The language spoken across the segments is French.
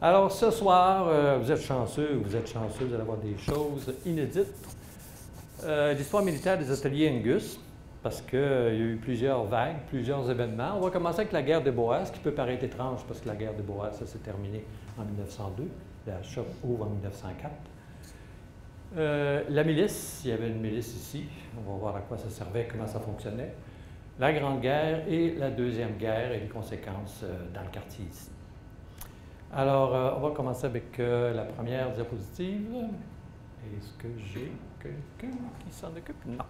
Alors, ce soir, vous êtes chanceux, vous allez avoir des choses inédites. L'histoire militaire des ateliers Angus, parce qu'il y a eu plusieurs vagues, plusieurs événements. On va commencer avec la guerre des Boers, qui peut paraître étrange, parce que la guerre des Boers, ça s'est terminé en 1902. La choc ouvre en 1904. La milice, il y avait une milice ici. On va voir à quoi ça servait, comment ça fonctionnait. La Grande Guerre et la Deuxième Guerre et les conséquences dans le quartier ici. Alors, on va commencer avec la première diapositive. Est-ce que j'ai quelqu'un qui s'en occupe? Non.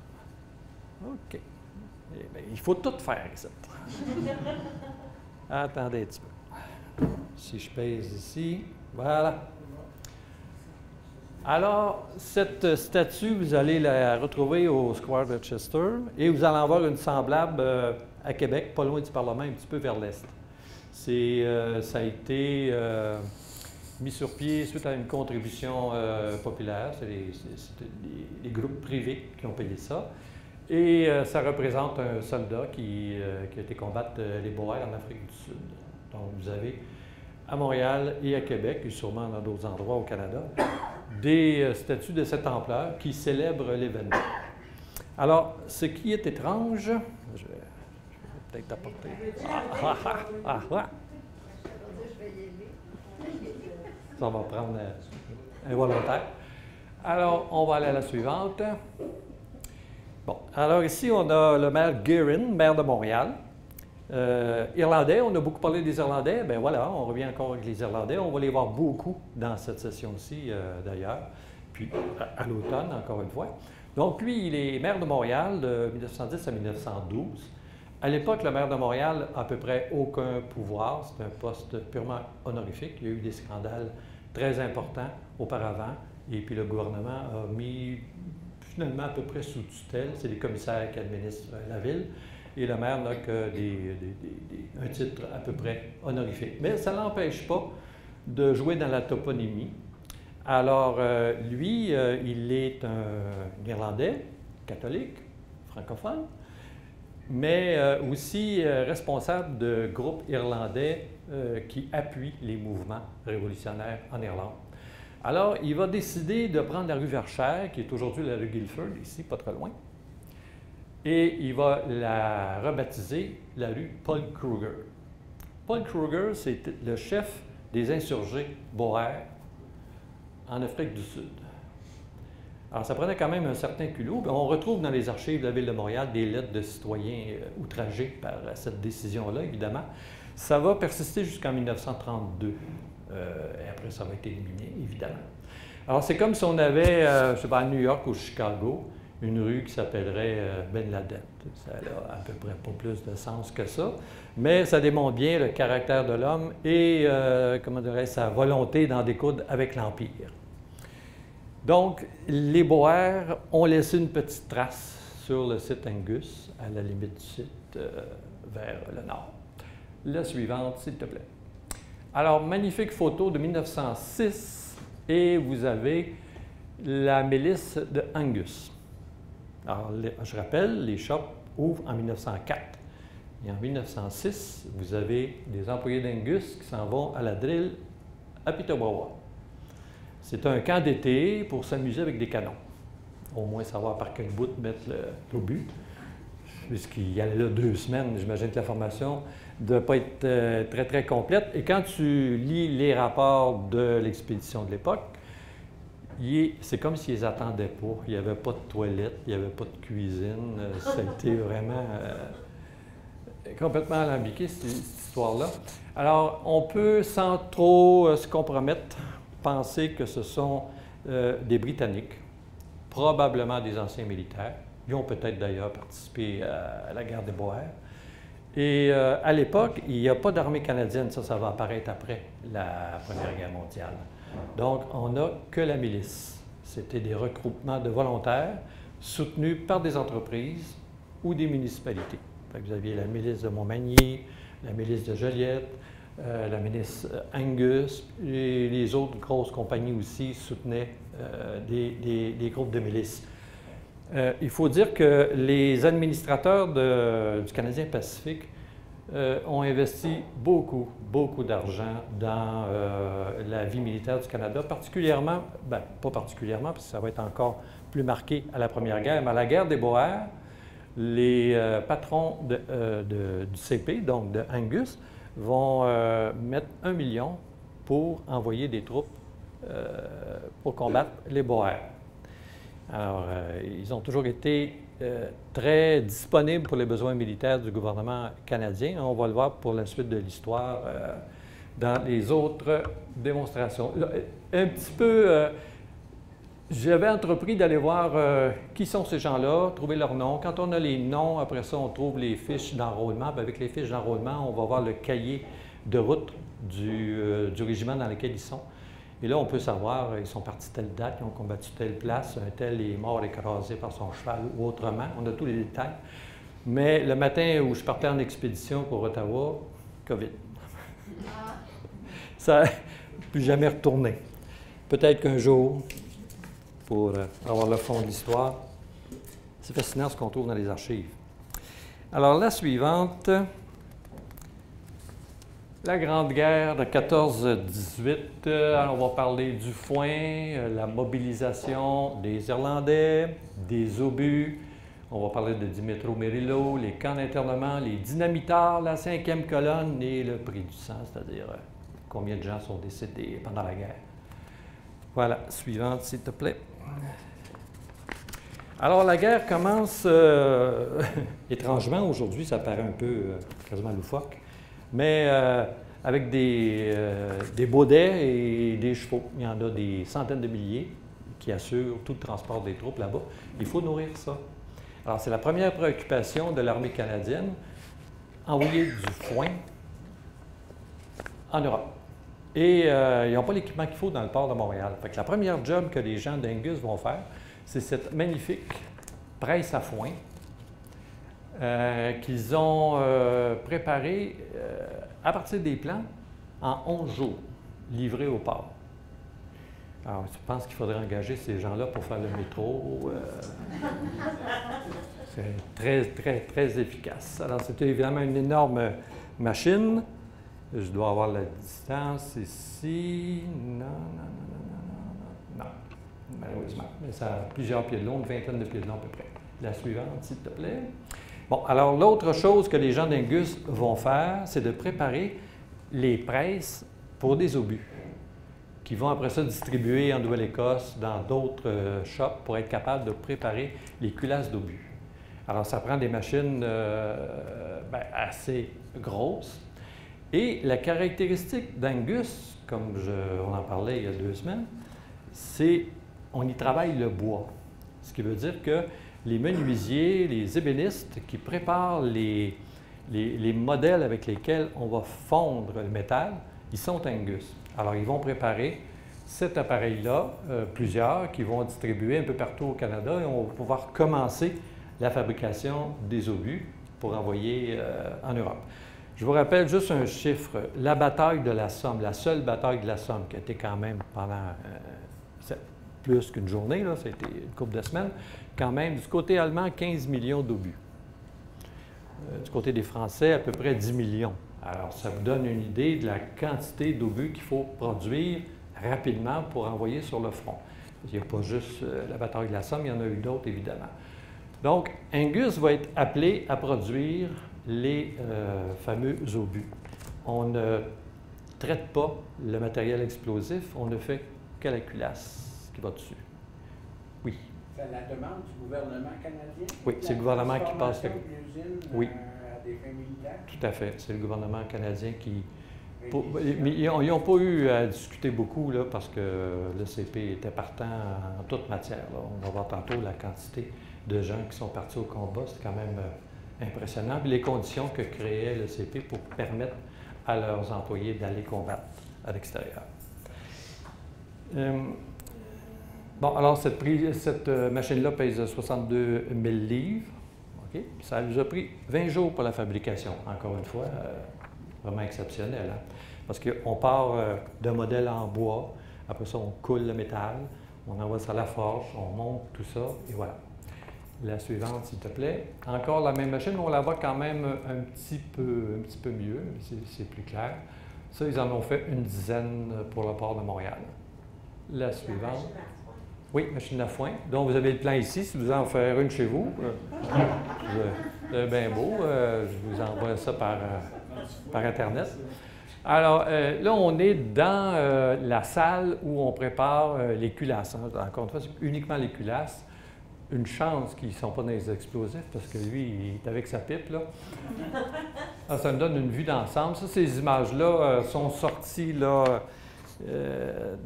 OK. Eh bien, il faut tout faire ici. Attendez un petit peu. Si je pèse ici, voilà. Alors, cette statue, vous allez la retrouver au Square de Chester et vous allez en voir une semblable à Québec, pas loin du Parlement, un petit peu vers l'est. Ça a été mis sur pied suite à une contribution populaire. C'est des groupes privés qui ont payé ça. Et ça représente un soldat qui a été combattre les Boers en Afrique du Sud. Donc, vous avez à Montréal et à Québec, et sûrement dans d'autres endroits au Canada, des statues de cette ampleur qui célèbrent l'événement. Alors, ce qui est étrange, je vais peut-être apporter. Ça va prendre un volontaire. Alors, on va aller à la suivante. Bon, alors ici, on a le maire Guerin, maire de Montréal. Irlandais, on a beaucoup parlé des Irlandais. Bien voilà, on revient encore avec les Irlandais. On va les voir beaucoup dans cette session-ci, d'ailleurs. Puis, à l'automne, encore une fois. Donc, lui, il est maire de Montréal de 1910 à 1912. À l'époque, le maire de Montréal n'a à peu près aucun pouvoir. C'est un poste purement honorifique. Il y a eu des scandales très importants auparavant. Et puis, le gouvernement a mis finalement à peu près sous tutelle. C'est les commissaires qui administrent la ville. Et le maire n'a que un titre à peu près honorifique. Mais ça ne l'empêche pas de jouer dans la toponymie. Alors, lui, il est un Irlandais, catholique, francophone, mais aussi responsable de groupes irlandais qui appuient les mouvements révolutionnaires en Irlande. Alors, il va décider de prendre la rue Verchères, qui est aujourd'hui la rue Guilford, ici, pas très loin, et il va la rebaptiser la rue Paul Kruger. Paul Kruger, c'est le chef des insurgés Boers en Afrique du Sud. Alors, ça prenait quand même un certain culot. On retrouve dans les archives de la Ville de Montréal des lettres de citoyens outragés par cette décision-là, évidemment. Ça va persister jusqu'en 1932. Et après, ça va être éliminé, évidemment. Alors, c'est comme si on avait, je ne sais pas, à New York ou Chicago, une rue qui s'appellerait Ben Laden. Ça n'a à peu près pas plus de sens que ça, mais ça démontre bien le caractère de l'homme et, comment dirais-je, sa volonté d'en découdre avec l'Empire. Donc, les Boers ont laissé une petite trace sur le site Angus, à la limite du site vers le nord. La suivante, s'il te plaît. Alors, magnifique photo de 1906, et vous avez la milice de Angus. Alors, je rappelle, les shops ouvrent en 1904. Et en 1906, vous avez des employés d'Angus qui s'en vont à la drill à Peterborough. C'est un camp d'été pour s'amuser avec des canons. Au moins savoir par quel bout mettre l'obus. Puisqu'il y allait là 2 semaines, j'imagine que la formation ne doit pas être très, très complète. Et quand tu lis les rapports de l'expédition de l'époque, c'est comme s'ils n'attendaient pas. Il n'y avait pas de toilette, il n'y avait pas de cuisine. Ça a été vraiment complètement alambiqué, cette histoire-là. Alors, on peut, sans trop se compromettre, penser que ce sont des Britanniques, probablement des anciens militaires. Ils ont peut-être d'ailleurs participé à la guerre des Boers. Et à l'époque, il n'y a pas d'armée canadienne. Ça va apparaître après la Première Guerre mondiale. Donc, on n'a que la milice. C'était des regroupements de volontaires soutenus par des entreprises ou des municipalités. Vous aviez la milice de Montmagny, la milice de Joliette, la milice Angus, et les autres grosses compagnies aussi soutenaient des groupes de milices. Il faut dire que les administrateurs du Canadien Pacifique ont investi beaucoup, beaucoup d'argent dans la vie militaire du Canada, particulièrement, bien, pas particulièrement, parce que ça va être encore plus marqué à la Première Guerre, mais à la guerre des Boers, les patrons du CP, donc de Angus, vont mettre 1 million pour envoyer des troupes pour combattre les Boers. Alors, ils ont toujours été très disponibles pour les besoins militaires du gouvernement canadien. On va le voir pour la suite de l'histoire dans les autres démonstrations. Un petit peu, j'avais entrepris d'aller voir qui sont ces gens-là, trouver leurs noms. Quand on a les noms, après ça, on trouve les fiches d'enrôlement. Avec les fiches d'enrôlement, on va voir le cahier de route du régiment dans lequel ils sont. Et là, on peut savoir, ils sont partis telle date, ils ont combattu telle place, un tel est mort écrasé par son cheval ou autrement. On a tous les détails. Mais le matin où je partais en expédition pour Ottawa, COVID. Ça n'a plus jamais retourné. Peut-être qu'un jour, pour avoir le fond de l'histoire, c'est fascinant ce qu'on trouve dans les archives. Alors, la suivante, la Grande Guerre de 14-18, on va parler du foin, la mobilisation des Irlandais, des obus, on va parler de Dimitro Merillo, les camps d'internement, les dynamitards, la 5e colonne et le prix du sang, c'est-à-dire combien de gens sont décédés pendant la guerre. Voilà, suivante s'il te plaît. Alors la guerre commence, étrangement aujourd'hui, ça paraît un peu quasiment loufoque, mais avec des baudets et des chevaux. Il y en a des centaines de milliers qui assurent tout le transport des troupes là-bas. Il faut nourrir ça. Alors, c'est la première préoccupation de l'armée canadienne, envoyer du foin en Europe. Et ils n'ont pas l'équipement qu'il faut dans le port de Montréal. Fait que la première job que les gens d'Angus vont faire, c'est cette magnifique presse à foin qu'ils ont préparée à partir des plans en 11 jours, livrés au port. Alors, je pense qu'il faudrait engager ces gens-là pour faire le métro. C'est très, très, très efficace. Alors, c'était évidemment une énorme machine. Je dois avoir la distance ici. Non, malheureusement. Mais ça a plusieurs pieds de long, une vingtaine de pieds de long à peu près. La suivante, s'il te plaît. Bon, alors l'autre chose que les gens d'Angus vont faire, c'est de préparer les presses pour des obus, qui vont après ça distribuer en Nouvelle-Écosse, dans d'autres shops, pour être capable de préparer les culasses d'obus. Alors, ça prend des machines assez grosses. Et la caractéristique d'Angus, comme on en parlait il y a 2 semaines, c'est qu'on y travaille le bois. Ce qui veut dire que les menuisiers, les ébénistes qui préparent les modèles avec lesquels on va fondre le métal, ils sont Angus. Alors, ils vont préparer cet appareil-là, plusieurs, qui vont distribuer un peu partout au Canada et on va pouvoir commencer la fabrication des obus pour envoyer en Europe. Je vous rappelle juste un chiffre. La bataille de la Somme, la seule bataille de la Somme, qui a été quand même pendant plus qu'une journée, là, ça a été une couple de semaines, quand même, du côté allemand, 15 millions d'obus. Du côté des Français, à peu près 10 millions. Alors, ça vous donne une idée de la quantité d'obus qu'il faut produire rapidement pour envoyer sur le front. Il n'y a pas juste la bataille de la Somme, il y en a eu d'autres, évidemment. Donc, Angus va être appelé à produire les fameux obus. On ne traite pas le matériel explosif, on ne fait que la culasse qui va dessus. Oui. C'est la demande du gouvernement canadien? Oui, c'est le gouvernement qui passe. Oui. À des fins militaires? Tout à fait. C'est le gouvernement canadien qui. Mais ils n'ont pas eu à discuter beaucoup là, parce que le CP était partant en toute matière. Là. On va voir tantôt la quantité de gens qui sont partis au combat. C'est quand même impressionnant. Puis les conditions que créait le CP pour permettre à leurs employés d'aller combattre à l'extérieur. Bon, alors cette machine-là pèse 62 000 livres. Okay. Ça nous a pris 20 jours pour la fabrication, encore une fois. Vraiment exceptionnel, hein? Parce qu'on part d'un modèle en bois, après ça on coule le métal, on envoie ça à la forge, on monte tout ça, et voilà. La suivante, s'il te plaît. Encore la même machine, on la voit quand même un petit peu mieux, c'est plus clair. Ça, ils en ont fait une dizaine pour le port de Montréal. La suivante. Oui, machine à foin. Donc, vous avez le plan ici, si vous en faire une chez vous. C'est bien beau. Je vous envoie ça par Internet. Alors, là, on est dans la salle où on prépare les culasses. Hein. Encore une fois, c'est uniquement les culasses. Une chance qu'ils ne sont pas dans les explosifs, parce que lui, il est avec sa pipe, là. Alors, ça me donne une vue d'ensemble. Ça, ces images-là sont sorties, là,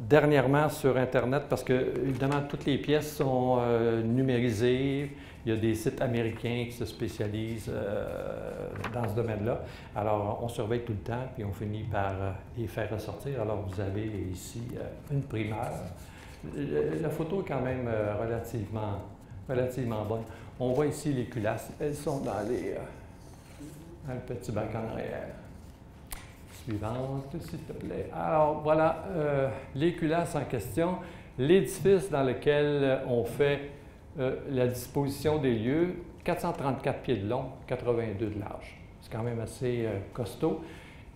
dernièrement sur Internet, parce que, évidemment, toutes les pièces sont numérisées. Il y a des sites américains qui se spécialisent dans ce domaine-là. Alors, on surveille tout le temps, puis on finit par les faire ressortir. Alors, vous avez ici une primeur. La photo est quand même relativement bonne. On voit ici les culasses. Elles sont dans le petit bac en arrière. Suivante, s'il te plaît. Alors, voilà les culasses en question. L'édifice dans lequel on fait la disposition des lieux, 434 pieds de long, 82 de large. C'est quand même assez costaud.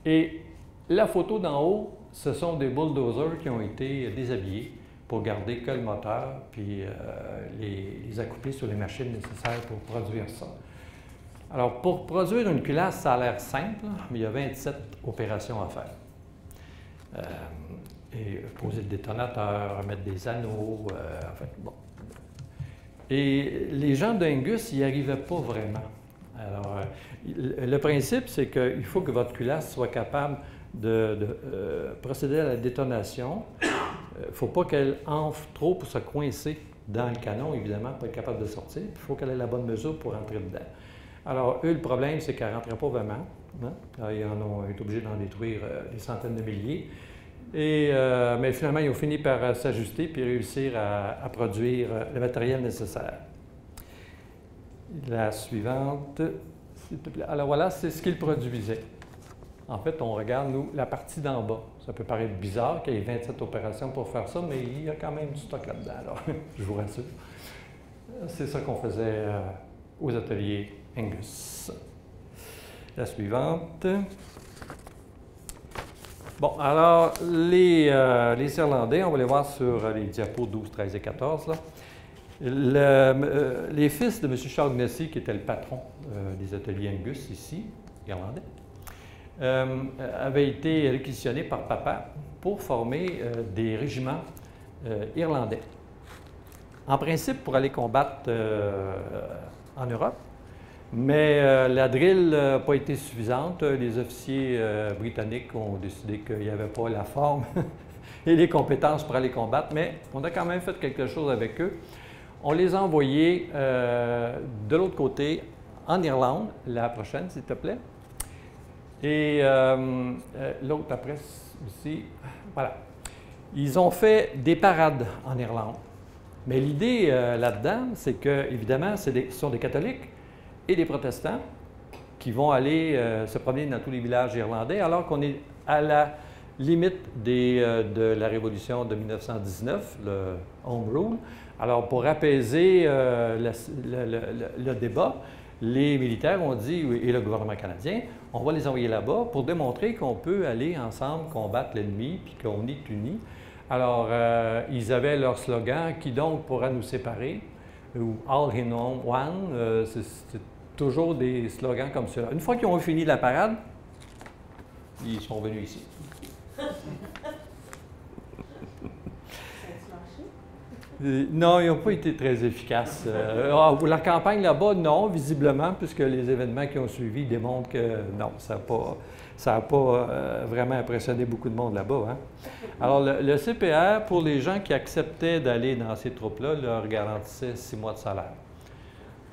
Et la photo d'en haut, ce sont des bulldozers qui ont été déshabillés pour garder que le moteur, puis les accoupler sur les machines nécessaires pour produire ça. Alors, pour produire une culasse, ça a l'air simple, mais il y a 27 opérations à faire. Et poser le détonateur, mettre des anneaux, enfin, bon. Et les gens d'Angus n'y arrivaient pas vraiment. Alors, le principe, c'est qu'il faut que votre culasse soit capable de procéder à la détonation. Il ne faut pas qu'elle enfle trop pour se coincer dans le canon, évidemment, pour être capable de sortir. Il faut qu'elle ait la bonne mesure pour rentrer dedans. Alors, eux, le problème, c'est qu'elle ne rentrait pas vraiment. Hein? Alors, ils en ont été obligés d'en détruire des centaines de milliers. Mais finalement, ils ont fini par s'ajuster puis réussir à produire le matériel nécessaire. La suivante, s'il te plaît. Alors voilà, c'est ce qu'ils produisaient. En fait, on regarde, nous, la partie d'en bas. Ça peut paraître bizarre qu'il y ait 27 opérations pour faire ça, mais il y a quand même du stock là-dedans, alors je vous rassure. C'est ça qu'on faisait aux ateliers Angus. La suivante. Bon, alors, les Irlandais, on va les voir sur les diapos 12, 13 et 14. Là. Les fils de M. Shaughnessy, qui était le patron des ateliers Angus ici, irlandais, avaient été réquisitionnés par papa pour former des régiments irlandais. En principe, pour aller combattre en Europe, mais la drill n'a pas été suffisante. Les officiers britanniques ont décidé qu'il n'y avait pas la forme et les compétences pour aller combattre, mais on a quand même fait quelque chose avec eux. On les a envoyés de l'autre côté, en Irlande, la prochaine, s'il te plaît. Et l'autre après aussi, voilà. Ils ont fait des parades en Irlande. Mais l'idée là-dedans, c'est que, évidemment, ce sont des catholiques et des protestants qui vont aller se promener dans tous les villages irlandais, alors qu'on est à la limite de la révolution de 1919, le Home Rule. Alors, pour apaiser le débat, les militaires ont dit, et le gouvernement canadien, on va les envoyer là-bas pour démontrer qu'on peut aller ensemble combattre l'ennemi puis qu'on est unis. Alors, ils avaient leur slogan « Qui donc pourra nous séparer ?» ou « All in one ». C'est toujours des slogans comme cela. Une fois qu'ils ont fini la parade, ils sont venus ici. Non, ils n'ont pas été très efficaces. La campagne là-bas, non, visiblement, puisque les événements qui ont suivi démontrent que non, ça n'a pas vraiment impressionné beaucoup de monde là-bas. Hein. Alors, le CPR, pour les gens qui acceptaient d'aller dans ces troupes-là, leur garantissait 6 mois de salaire.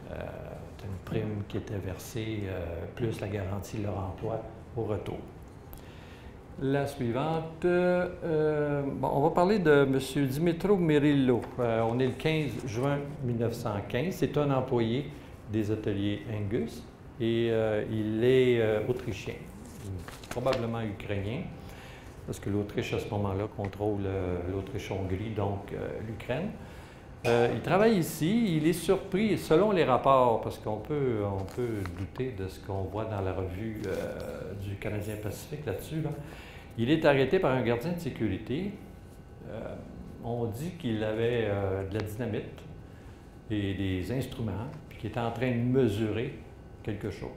C'était une prime qui était versée, plus la garantie de leur emploi au retour. La suivante, bon, on va parler de M. Dimitro Merillo. On est le 15 juin 1915. C'est un employé des ateliers Angus et il est autrichien, probablement ukrainien, parce que l'Autriche, à ce moment-là, contrôle l'Autriche-Hongrie, donc l'Ukraine. Il travaille ici, il est surpris, selon les rapports, parce qu'on peut douter de ce qu'on voit dans la revue du Canadien Pacifique là-dessus. Là. Il est arrêté par un gardien de sécurité. On dit qu'il avait de la dynamite et des instruments, puis qu'il était en train de mesurer quelque chose.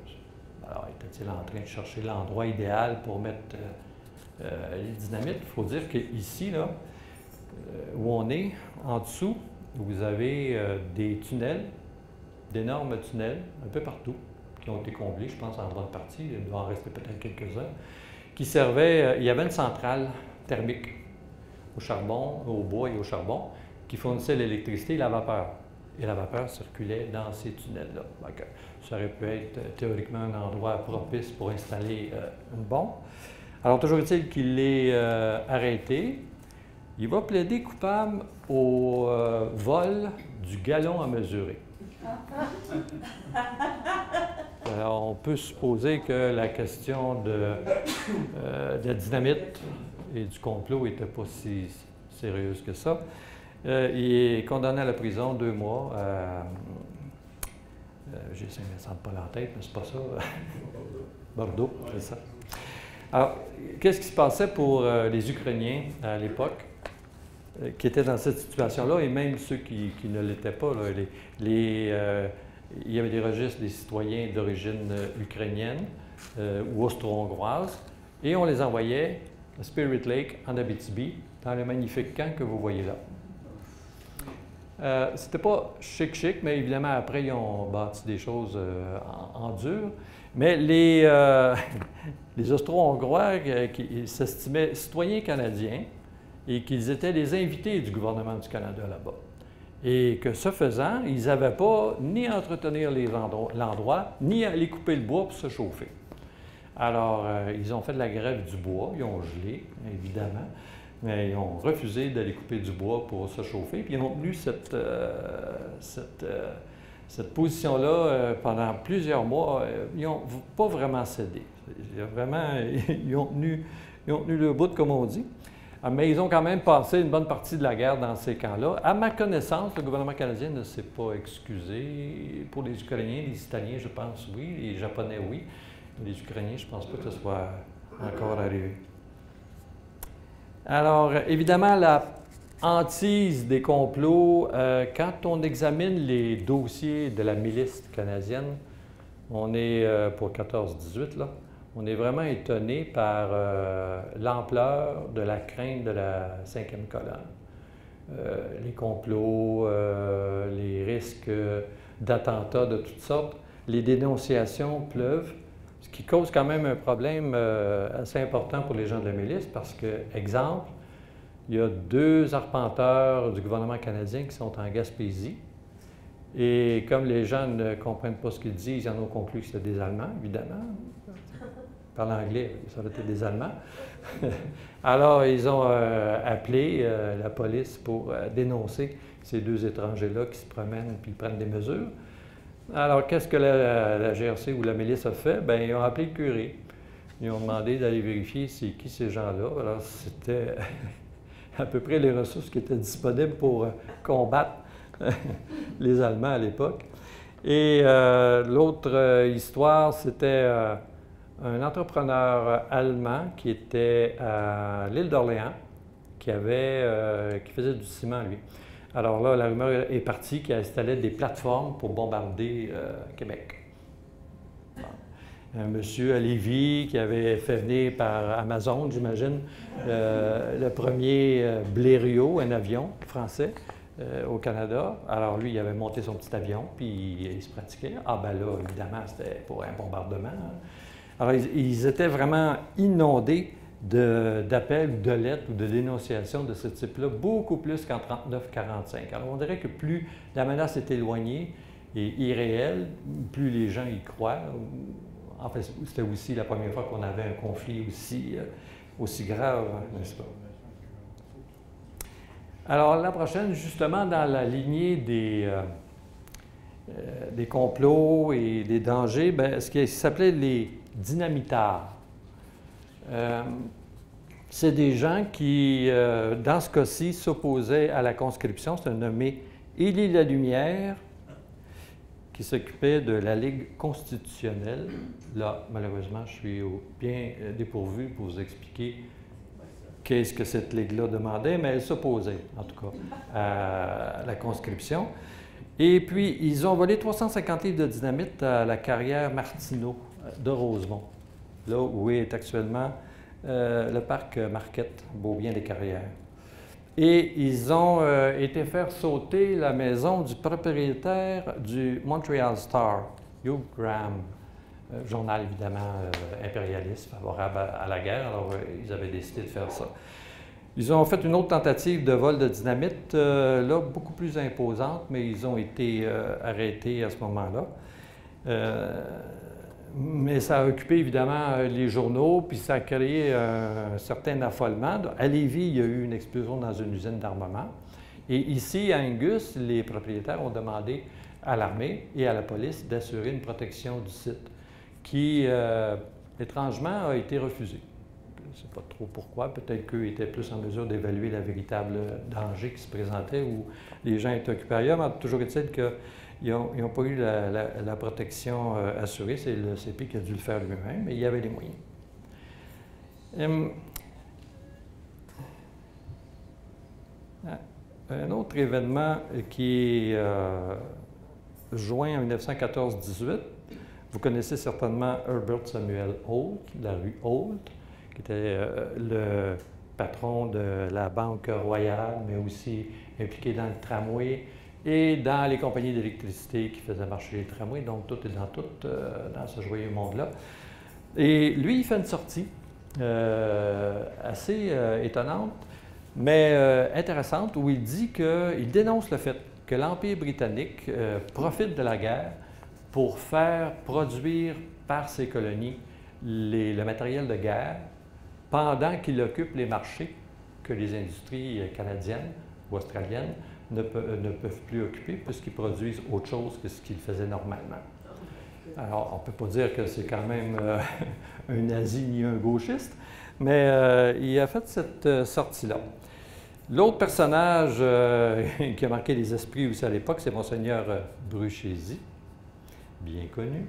Alors, était-il en train de chercher l'endroit idéal pour mettre les dynamites? Il faut dire qu'ici, là, où on est, en dessous, vous avez des tunnels, d'énormes tunnels, un peu partout, qui ont été comblés, je pense, en bonne partie. Il doit en rester peut-être quelques-uns, qui servaient... il y avait une centrale thermique au charbon, au bois et au charbon, qui fournissait l'électricité et la vapeur. Et la vapeur circulait dans ces tunnels-là. Donc, ça aurait pu être théoriquement un endroit propice pour installer une bombe. Alors, toujours est-il qu'il est arrêté. Il va plaider coupable au vol du gallon à mesurer. Alors, on peut supposer que la question de la dynamite et du complot n'était pas si sérieuse que ça. Il est condamné à la prison 2 mois. J'ai Saint-Vincent-de-Paul en tête, mais c'est pas ça. Bordeaux, c'est ça. Alors, qu'est-ce qui se passait pour les Ukrainiens à l'époque qui étaient dans cette situation-là, et même ceux qui ne l'étaient pas? Là, il y avait des registres des citoyens d'origine ukrainienne ou austro-hongroise, et on les envoyait à Spirit Lake, en Abitibi, dans le magnifique camp que vous voyez là. C'était pas chic, mais évidemment, après, ils ont bâti des choses en dur. Mais les Austro-Hongrois qui s'estimaient citoyens canadiens et qu'ils étaient les invités du gouvernement du Canada là-bas. Et que ce faisant, ils n'avaient pas ni à entretenir l'endroit, ni à aller couper le bois pour se chauffer. Alors, ils ont fait de la grève du bois, ils ont gelé, évidemment, mais ils ont refusé d'aller couper du bois pour se chauffer, puis ils ont tenu cette position-là pendant plusieurs mois. Ils n'ont pas vraiment cédé. Ils ont tenu le bout, comme on dit. Mais ils ont quand même passé une bonne partie de la guerre dans ces camps-là. À ma connaissance, le gouvernement canadien ne s'est pas excusé. Pour les Ukrainiens, les Italiens, je pense, oui. Les Japonais, oui. Les Ukrainiens, je ne pense pas que ce soit encore arrivé. Alors, évidemment, la hantise des complots, quand on examine les dossiers de la milice canadienne, on est pour 14-18, là, on est vraiment étonné par l'ampleur de la crainte de la 5e colonne. Les complots, les risques d'attentats de toutes sortes, les dénonciations pleuvent, ce qui cause quand même un problème assez important pour les gens de la milice parce que, exemple, il y a 2 arpenteurs du gouvernement canadien qui sont en Gaspésie. Et comme les gens ne comprennent pas ce qu'ils disent, ils en ont conclu que c'était des Allemands, évidemment. Par l'anglais, ça aurait été des Allemands. Alors, ils ont appelé la police pour dénoncer ces 2 étrangers-là qui se promènent et prennent des mesures. Alors, qu'est-ce que la GRC ou la milice a fait? Bien, ils ont appelé le curé. Ils ont demandé d'aller vérifier c'est qui ces gens-là. Alors, c'était à peu près les ressources qui étaient disponibles pour combattre les Allemands à l'époque. Et l'autre histoire, c'était un entrepreneur allemand qui était à l'île d'Orléans, qui faisait du ciment, lui. Alors là, la rumeur est partie qu'il installait des plateformes pour bombarder Québec. Bon. Un monsieur à Lévis qui avait fait venir par Amazon, j'imagine, le premier Blériot, un avion français, au Canada. Alors lui, il avait monté son petit avion, puis il se pratiquait. Ah ben là, évidemment, c'était pour un bombardement. Alors, ils étaient vraiment inondés d'appels ou de lettres ou de dénonciations de ce type-là, beaucoup plus qu'en 39-45. Alors, on dirait que plus la menace est éloignée et irréelle, plus les gens y croient. En fait, c'était aussi la première fois qu'on avait un conflit aussi grave, n'est-ce pas? Alors, la prochaine, justement, dans la lignée des complots et des dangers, bien, ce qui s'appelait les dynamitards. C'est des gens qui, dans ce cas-ci, s'opposaient à la conscription. C'est un nommé Élie Lalumière, qui s'occupait de la Ligue constitutionnelle. Là, malheureusement, je suis bien dépourvu pour vous expliquer qu'est-ce que cette Ligue-là demandait, mais elle s'opposait, en tout cas, à la conscription. Et puis, ils ont volé 350 livres de dynamite à la carrière Martineau de Rosemont, là où est actuellement le parc Marquette, Beaubien-des-Carrières. Et ils ont été faire sauter la maison du propriétaire du Montreal Star, Hugh Graham, journal évidemment impérialiste, favorable à la guerre. Alors, ils avaient décidé de faire ça. Ils ont fait une autre tentative de vol de dynamite, là, beaucoup plus imposante, mais ils ont été arrêtés à ce moment-là. Mais ça a occupé évidemment les journaux, puis ça a créé un certain affolement. À Lévis, il y a eu une explosion dans une usine d'armement. Et ici, à Angus, les propriétaires ont demandé à l'armée et à la police d'assurer une protection du site, qui, étrangement, a été refusée. Je ne sais pas trop pourquoi. Peut-être qu'eux étaient plus en mesure d'évaluer le véritable danger qui se présentait ou les gens étaient occupés ailleurs. Mais toujours est-il qu'ils n'ont pas eu la protection assurée. C'est le CP qui a dû le faire lui-même, mais il y avait les moyens. Un autre événement qui est joint en 1914-18, vous connaissez certainement Herbert Samuel Holt, la rue Holt, qui était le patron de la Banque royale, mais aussi impliqué dans le tramway et dans les compagnies d'électricité qui faisaient marcher les tramways, donc tout est dans tout, dans ce joyeux monde-là. Et lui, il fait une sortie assez étonnante, mais intéressante, où il dit qu'il dénonce le fait que l'Empire britannique profite de la guerre pour faire produire par ses colonies le matériel de guerre pendant qu'il occupe les marchés que les industries canadiennes ou australiennes ne peuvent plus occuper puisqu'ils produisent autre chose que ce qu'ils faisaient normalement. Alors, on ne peut pas dire que c'est quand même un nazi ni un gauchiste, mais il a fait cette sortie-là. L'autre personnage qui a marqué les esprits aussi à l'époque, c'est Monseigneur Bruchézy, bien connu,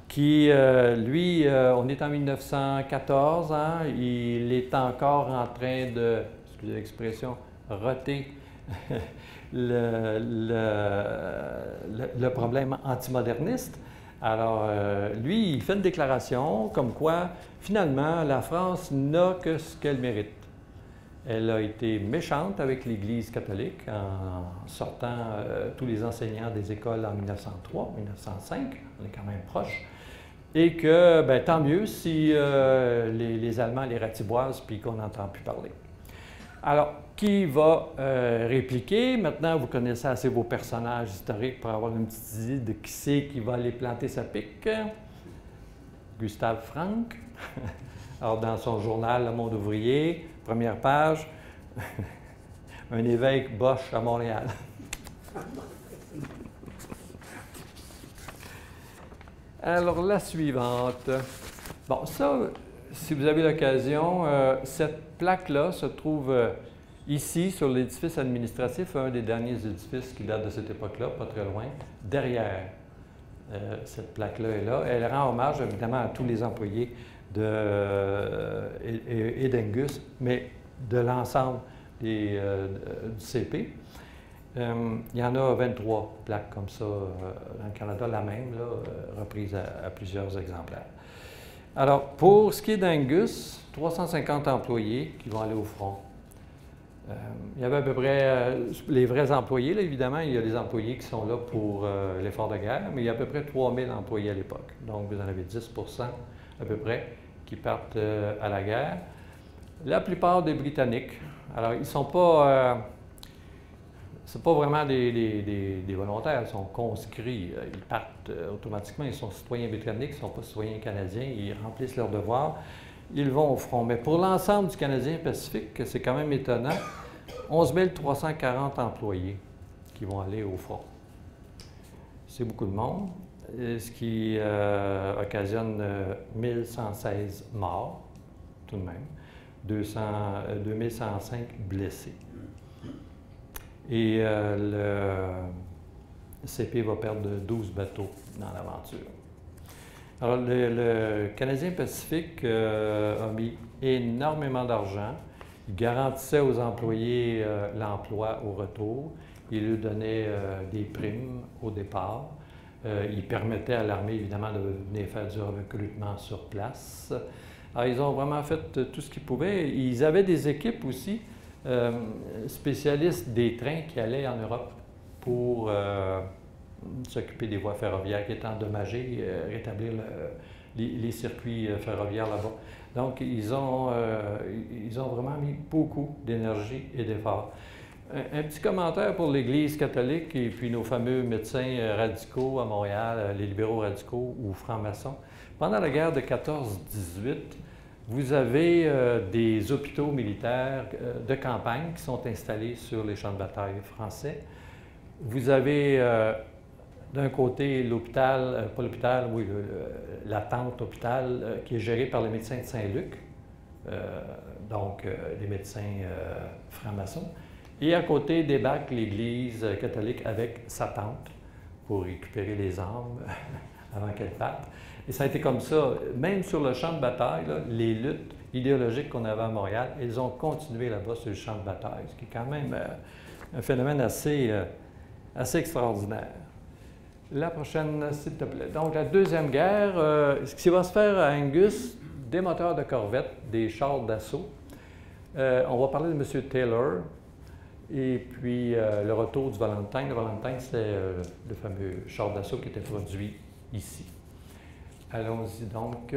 qui, lui, on est en 1914, hein, il est encore en train de, excusez l'expression, roter le problème antimoderniste. Alors, lui, il fait une déclaration comme quoi, finalement, la France n'a que ce qu'elle mérite. Elle a été méchante avec l'Église catholique en sortant tous les enseignants des écoles en 1903, 1905, on est quand même proche, et que, ben, tant mieux si les Allemands les ratiboisent puis qu'on n'entend plus parler. Alors, qui va répliquer? Maintenant, vous connaissez assez vos personnages historiques pour avoir une petite idée de qui c'est qui va aller planter sa pique. Gustave Frank. Alors, dans son journal Le Monde ouvrier, première page, un évêque Bosch à Montréal. Alors, la suivante. Bon, ça, si vous avez l'occasion, cette plaque-là se trouve ici, sur l'édifice administratif, un des derniers édifices qui date de cette époque-là, pas très loin, derrière. Cette plaque-là est là. Elle rend hommage, évidemment, à tous les employés d'Angus, mais de l'ensemble du CP. Il y en a 23 plaques comme ça dans le Canada, la même, là, reprise à plusieurs exemplaires. Alors, pour ce qui est d'Angus, 350 employés qui vont aller au front. Il y avait à peu près les vrais employés, là, évidemment, il y a les employés qui sont là pour l'effort de guerre, mais il y a à peu près 3000 employés à l'époque. Donc, vous en avez 10 à peu près qui partent à la guerre. La plupart des Britanniques, alors ils ne sont pas, c'est pas vraiment des volontaires, ils sont conscrits, ils partent automatiquement, ils sont citoyens britanniques, ils ne sont pas citoyens canadiens, ils remplissent leurs devoirs, ils vont au front. Mais pour l'ensemble du Canadien Pacifique, c'est quand même étonnant, 11 340 employés qui vont aller au front. C'est beaucoup de monde, ce qui occasionne 1116 morts, tout de même, 2105 blessés. Et le CP va perdre 12 bateaux dans l'aventure. Alors, le Canadien Pacifique a mis énormément d'argent. Il garantissait aux employés l'emploi au retour. Il leur donnait des primes au départ. Il permettait à l'armée, évidemment, de venir faire du recrutement sur place. Alors, ils ont vraiment fait tout ce qu'ils pouvaient. Ils avaient des équipes aussi, spécialistes des trains qui allaient en Europe pour s'occuper des voies ferroviaires qui étaient endommagées, rétablir les circuits ferroviaires là-bas. Donc, ils ont vraiment mis beaucoup d'énergie et d'efforts. Un petit commentaire pour l'Église catholique et puis nos fameux médecins radicaux à Montréal, les libéraux radicaux ou francs-maçons. Pendant la guerre de 14-18, vous avez des hôpitaux militaires de campagne qui sont installés sur les champs de bataille français. Vous avez d'un côté l'hôpital, pas l'hôpital, oui, la tente hôpital qui est gérée par les médecins de Saint-Luc, donc les médecins francs-maçons. Et à côté débarque l'Église catholique avec sa tente pour récupérer les armes avant qu'elles partent. Et ça a été comme ça, même sur le champ de bataille, là, les luttes idéologiques qu'on avait à Montréal, elles ont continué là-bas sur le champ de bataille, ce qui est quand même un phénomène assez extraordinaire. La prochaine, s'il te plaît. Donc, la Deuxième Guerre, ce qui va se faire à Angus, des moteurs de corvette, des chars d'assaut. On va parler de M. Taylor. Et puis, le retour du Valentine. Le Valentine, c'est le fameux char d'assaut qui était produit ici. Allons-y donc.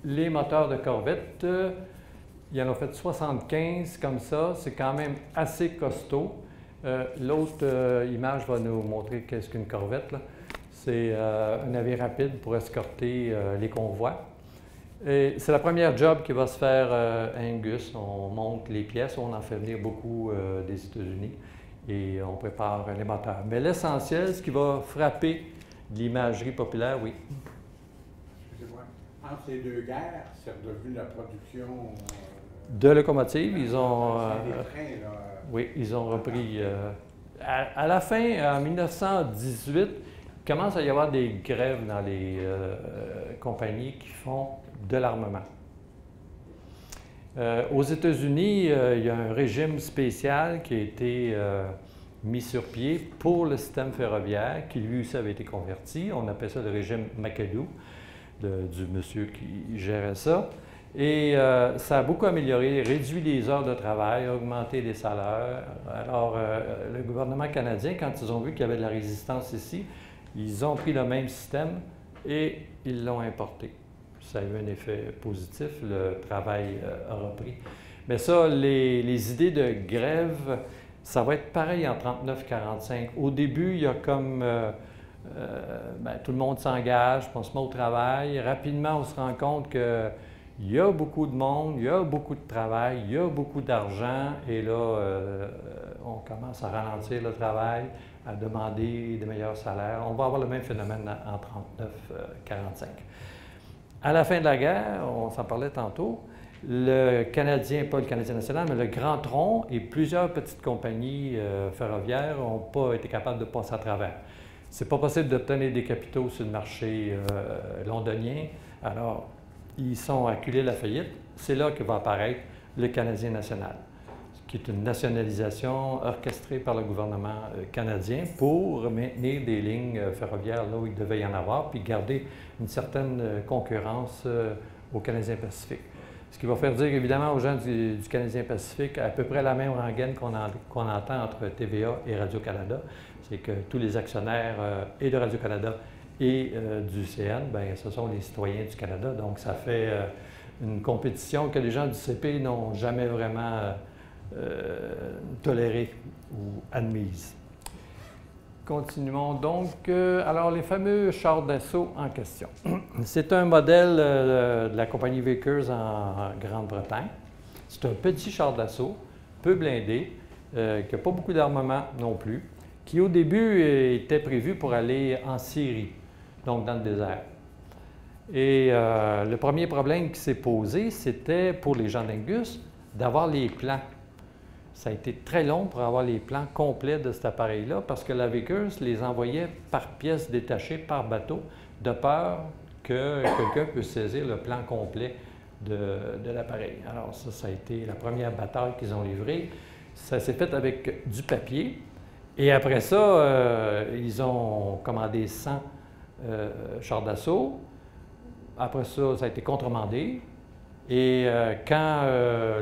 Les moteurs de corvette, il y en a fait 75 comme ça. C'est quand même assez costaud. L'autre image va nous montrer qu'est-ce qu'une corvette. C'est un navire rapide pour escorter les convois. C'est la première job qui va se faire à Angus. On monte les pièces, on en fait venir beaucoup des États-Unis et on prépare les moteurs. Mais l'essentiel, ce qui va frapper l'imagerie populaire, oui. Excusez-moi. Entre les deux guerres, c'est redevenu la production de locomotives. Ils ont, des trains, là. Oui, ils ont repris. À la fin, en 1918, il commence à y avoir des grèves dans les compagnies qui font de l'armement. Aux États-Unis, il y a un régime spécial qui a été mis sur pied pour le système ferroviaire, qui lui aussi avait été converti. On appelle ça le régime McAdoo, du monsieur qui gérait ça. Et ça a beaucoup amélioré, réduit les heures de travail, augmenté les salaires. Alors, le gouvernement canadien, quand ils ont vu qu'il y avait de la résistance ici, ils ont pris le même système et ils l'ont importé. Ça a eu un effet positif, le travail a repris. Mais ça, les idées de grève, ça va être pareil en 39-45. Au début, il y a comme tout le monde s'engage, on se met au travail. Rapidement, on se rend compte qu'il y a beaucoup de monde, il y a beaucoup de travail, il y a beaucoup d'argent. Et là, on commence à ralentir le travail, à demander des meilleurs salaires. On va avoir le même phénomène en 39-45. À la fin de la guerre, on s'en parlait tantôt, le Canadien, pas le Canadien national, mais le Grand Tronc et plusieurs petites compagnies ferroviaires n'ont pas été capables de passer à travers. C'est pas possible d'obtenir des capitaux sur le marché londonien, alors ils sont acculés à la faillite. C'est là que va apparaître le Canadien national, qui est une nationalisation orchestrée par le gouvernement canadien pour maintenir des lignes ferroviaires là où il devait y en avoir, puis garder une certaine concurrence au Canadien Pacifique. Ce qui va faire dire évidemment aux gens du Canadien Pacifique à peu près la même rengaine qu'on entend entre TVA et Radio-Canada, c'est que tous les actionnaires et de Radio-Canada et du CN, bien, ce sont les citoyens du Canada, donc ça fait une compétition que les gens du CP n'ont jamais vraiment tolérée ou admise. Continuons donc. Alors, les fameux chars d'assaut en question. C'est un modèle de la compagnie Vickers en Grande-Bretagne. C'est un petit char d'assaut, peu blindé, qui n'a pas beaucoup d'armement non plus, qui au début était prévu pour aller en Syrie, donc dans le désert. Et le premier problème qui s'est posé, c'était pour les gens d'Angus d'avoir les plans. ça a été très long pour avoir les plans complets de cet appareil-là parce que la Vickers les envoyait par pièces détachées, par bateau, de peur que quelqu'un puisse saisir le plan complet de l'appareil. Alors ça a été la première bataille qu'ils ont livrée. Ça s'est fait avec du papier. Et après ça, ils ont commandé 100 chars d'assaut. Après ça, ça a été contremandé. Et quand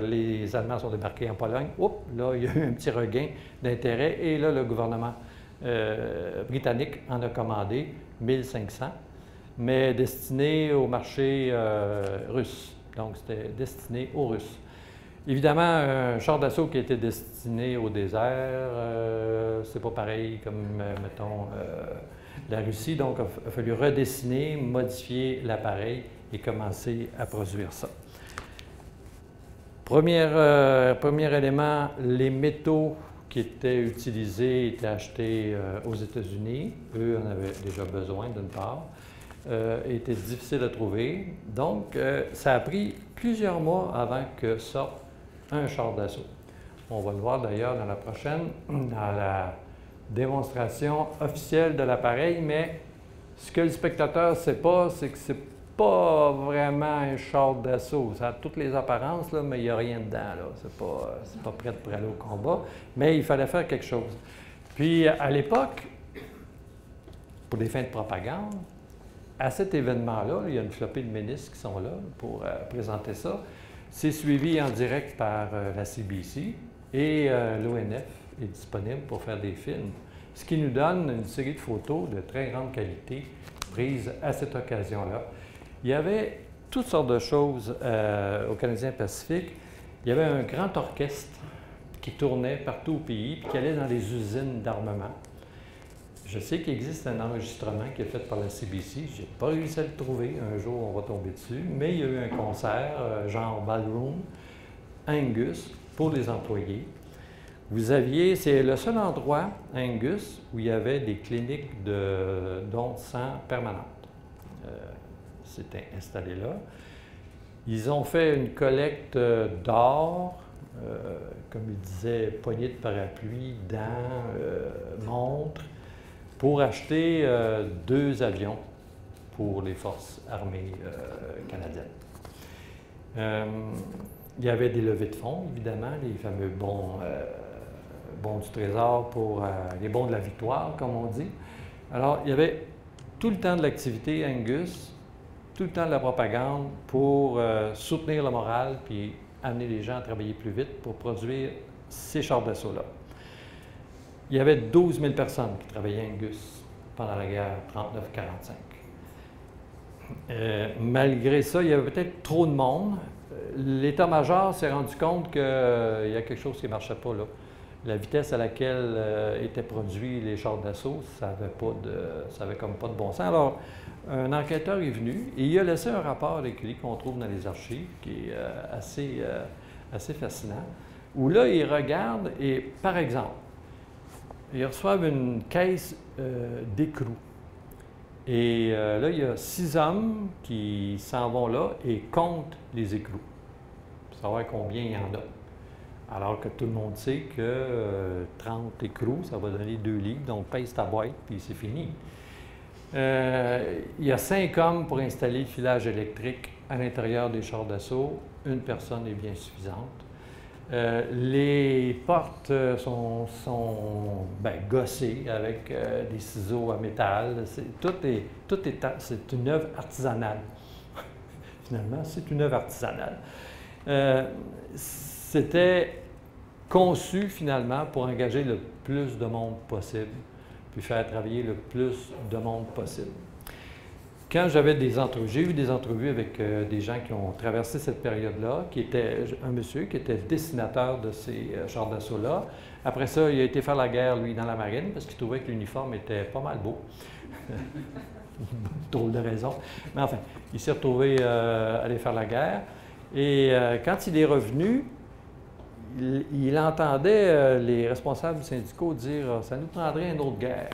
les Allemands sont débarqués en Pologne, là, il y a eu un petit regain d'intérêt. Et là, le gouvernement britannique en a commandé 1500, mais destinés au marché russe. Donc, c'était destiné aux Russes. Évidemment, un char d'assaut qui était destiné au désert, c'est pas pareil comme, mettons, la Russie. Donc, il a fallu redessiner, modifier l'appareil et commencer à produire ça. Premier élément, les métaux qui étaient utilisés étaient achetés aux États-Unis. Eux en avaient déjà besoin, d'une part. Étaient difficiles à trouver. Donc, ça a pris plusieurs mois avant que sorte un char d'assaut. On va le voir d'ailleurs dans la prochaine, dans la démonstration officielle de l'appareil, mais ce que le spectateur ne sait pas, c'est que c'est pas vraiment un char d'assaut. Ça a toutes les apparences, là, mais il n'y a rien dedans. C'est pas prêt pour aller au combat, mais il fallait faire quelque chose. Puis, à l'époque, pour des fins de propagande, à cet événement-là, il y a une flopée de ministres qui sont là pour présenter ça. C'est suivi en direct par la CBC et l'ONF est disponible pour faire des films, ce qui nous donne une série de photos de très grande qualité prises à cette occasion-là. Il y avait toutes sortes de choses au Canadien Pacifique. Il y avait un grand orchestre qui tournait partout au pays et qui allait dans les usines d'armement. Je sais qu'il existe un enregistrement qui est fait par la CBC. Je n'ai pas réussi à le trouver. Un jour, on va tomber dessus. Mais il y a eu un concert, genre Ballroom, Angus, pour les employés. Vous aviez, c'est le seul endroit, Angus, où il y avait des cliniques de dons de sang permanentes. C'était installé là. Ils ont fait une collecte d'or, comme ils disaient, poignées de parapluie, dents, montres, pour acheter 2 avions pour les forces armées canadiennes. Il y avait des levées de fonds, évidemment, les fameux bons du Trésor pour les bons de la victoire, comme on dit. Alors, il y avait tout le temps de l'activité Angus, tout le temps de la propagande pour soutenir le moral puis amener les gens à travailler plus vite pour produire ces chars d'assaut-là. Il y avait 12 000 personnes qui travaillaient à Angus pendant la guerre 39-45. Malgré ça, il y avait peut-être trop de monde. L'état-major s'est rendu compte qu'il y a quelque chose qui ne marchait pas là. La vitesse à laquelle étaient produits les chars d'assaut, ça n'avait comme pas de bon sens. Alors, un enquêteur est venu et il a laissé un rapport écrit qu'on trouve dans les archives, qui est assez fascinant, où là, il regarde et, par exemple, ils reçoivent une caisse d'écrous. Et là, il y a 6 hommes qui s'en vont là et comptent les écrous, pour savoir combien il y en a. Alors que tout le monde sait que 30 écrous, ça va donner 2 livres, donc pèse ta boîte, puis c'est fini. Il y a 5 hommes pour installer le filage électrique à l'intérieur des chars d'assaut. Une personne est bien suffisante. Les portes sont gossées avec des ciseaux à métal. C'est une œuvre artisanale. Finalement, c'est une œuvre artisanale. C'était conçu finalement pour engager le plus de monde possible, puis faire travailler le plus de monde possible. Quand j'avais des entrevues, j'ai eu des entrevues avec des gens qui ont traversé cette période-là, qui était un monsieur qui était dessinateur de ces chars d'assaut-là. Après ça, il a été faire la guerre, lui, dans la marine, parce qu'il trouvait que l'uniforme était pas mal beau. Drôle de raison. Mais enfin, il s'est retrouvé à aller faire la guerre. Et quand il est revenu, il entendait les responsables syndicaux dire « ça nous prendrait une autre guerre ».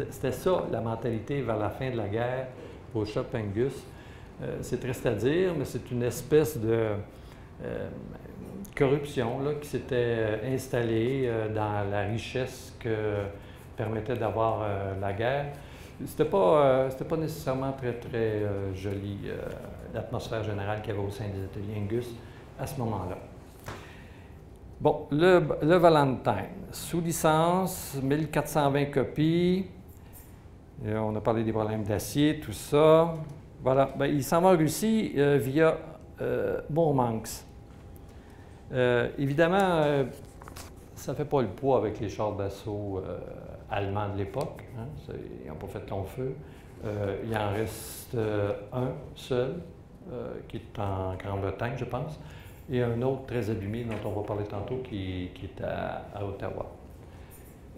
C'était ça, la mentalité vers la fin de la guerre au Shop Angus. C'est triste à dire, mais c'est une espèce de, corruption là, qui s'était installée dans la richesse que permettait d'avoir la guerre. C'était pas nécessairement très joli, l'atmosphère générale qu'il y avait au sein des ateliers Angus à ce moment-là. Bon, le Valentine, sous licence, 1420 copies. Et on a parlé des problèmes d'acier, tout ça. Voilà, bien, il s'en va en Russie via Mourmansk. Évidemment, ça ne fait pas le poids avec les chars d'assaut allemands de l'époque. Hein, ils n'ont pas fait long feu. Il en reste un seul, qui est en Grande-Bretagne, je pense, et un autre très abîmé dont on va parler tantôt, qui est à Ottawa.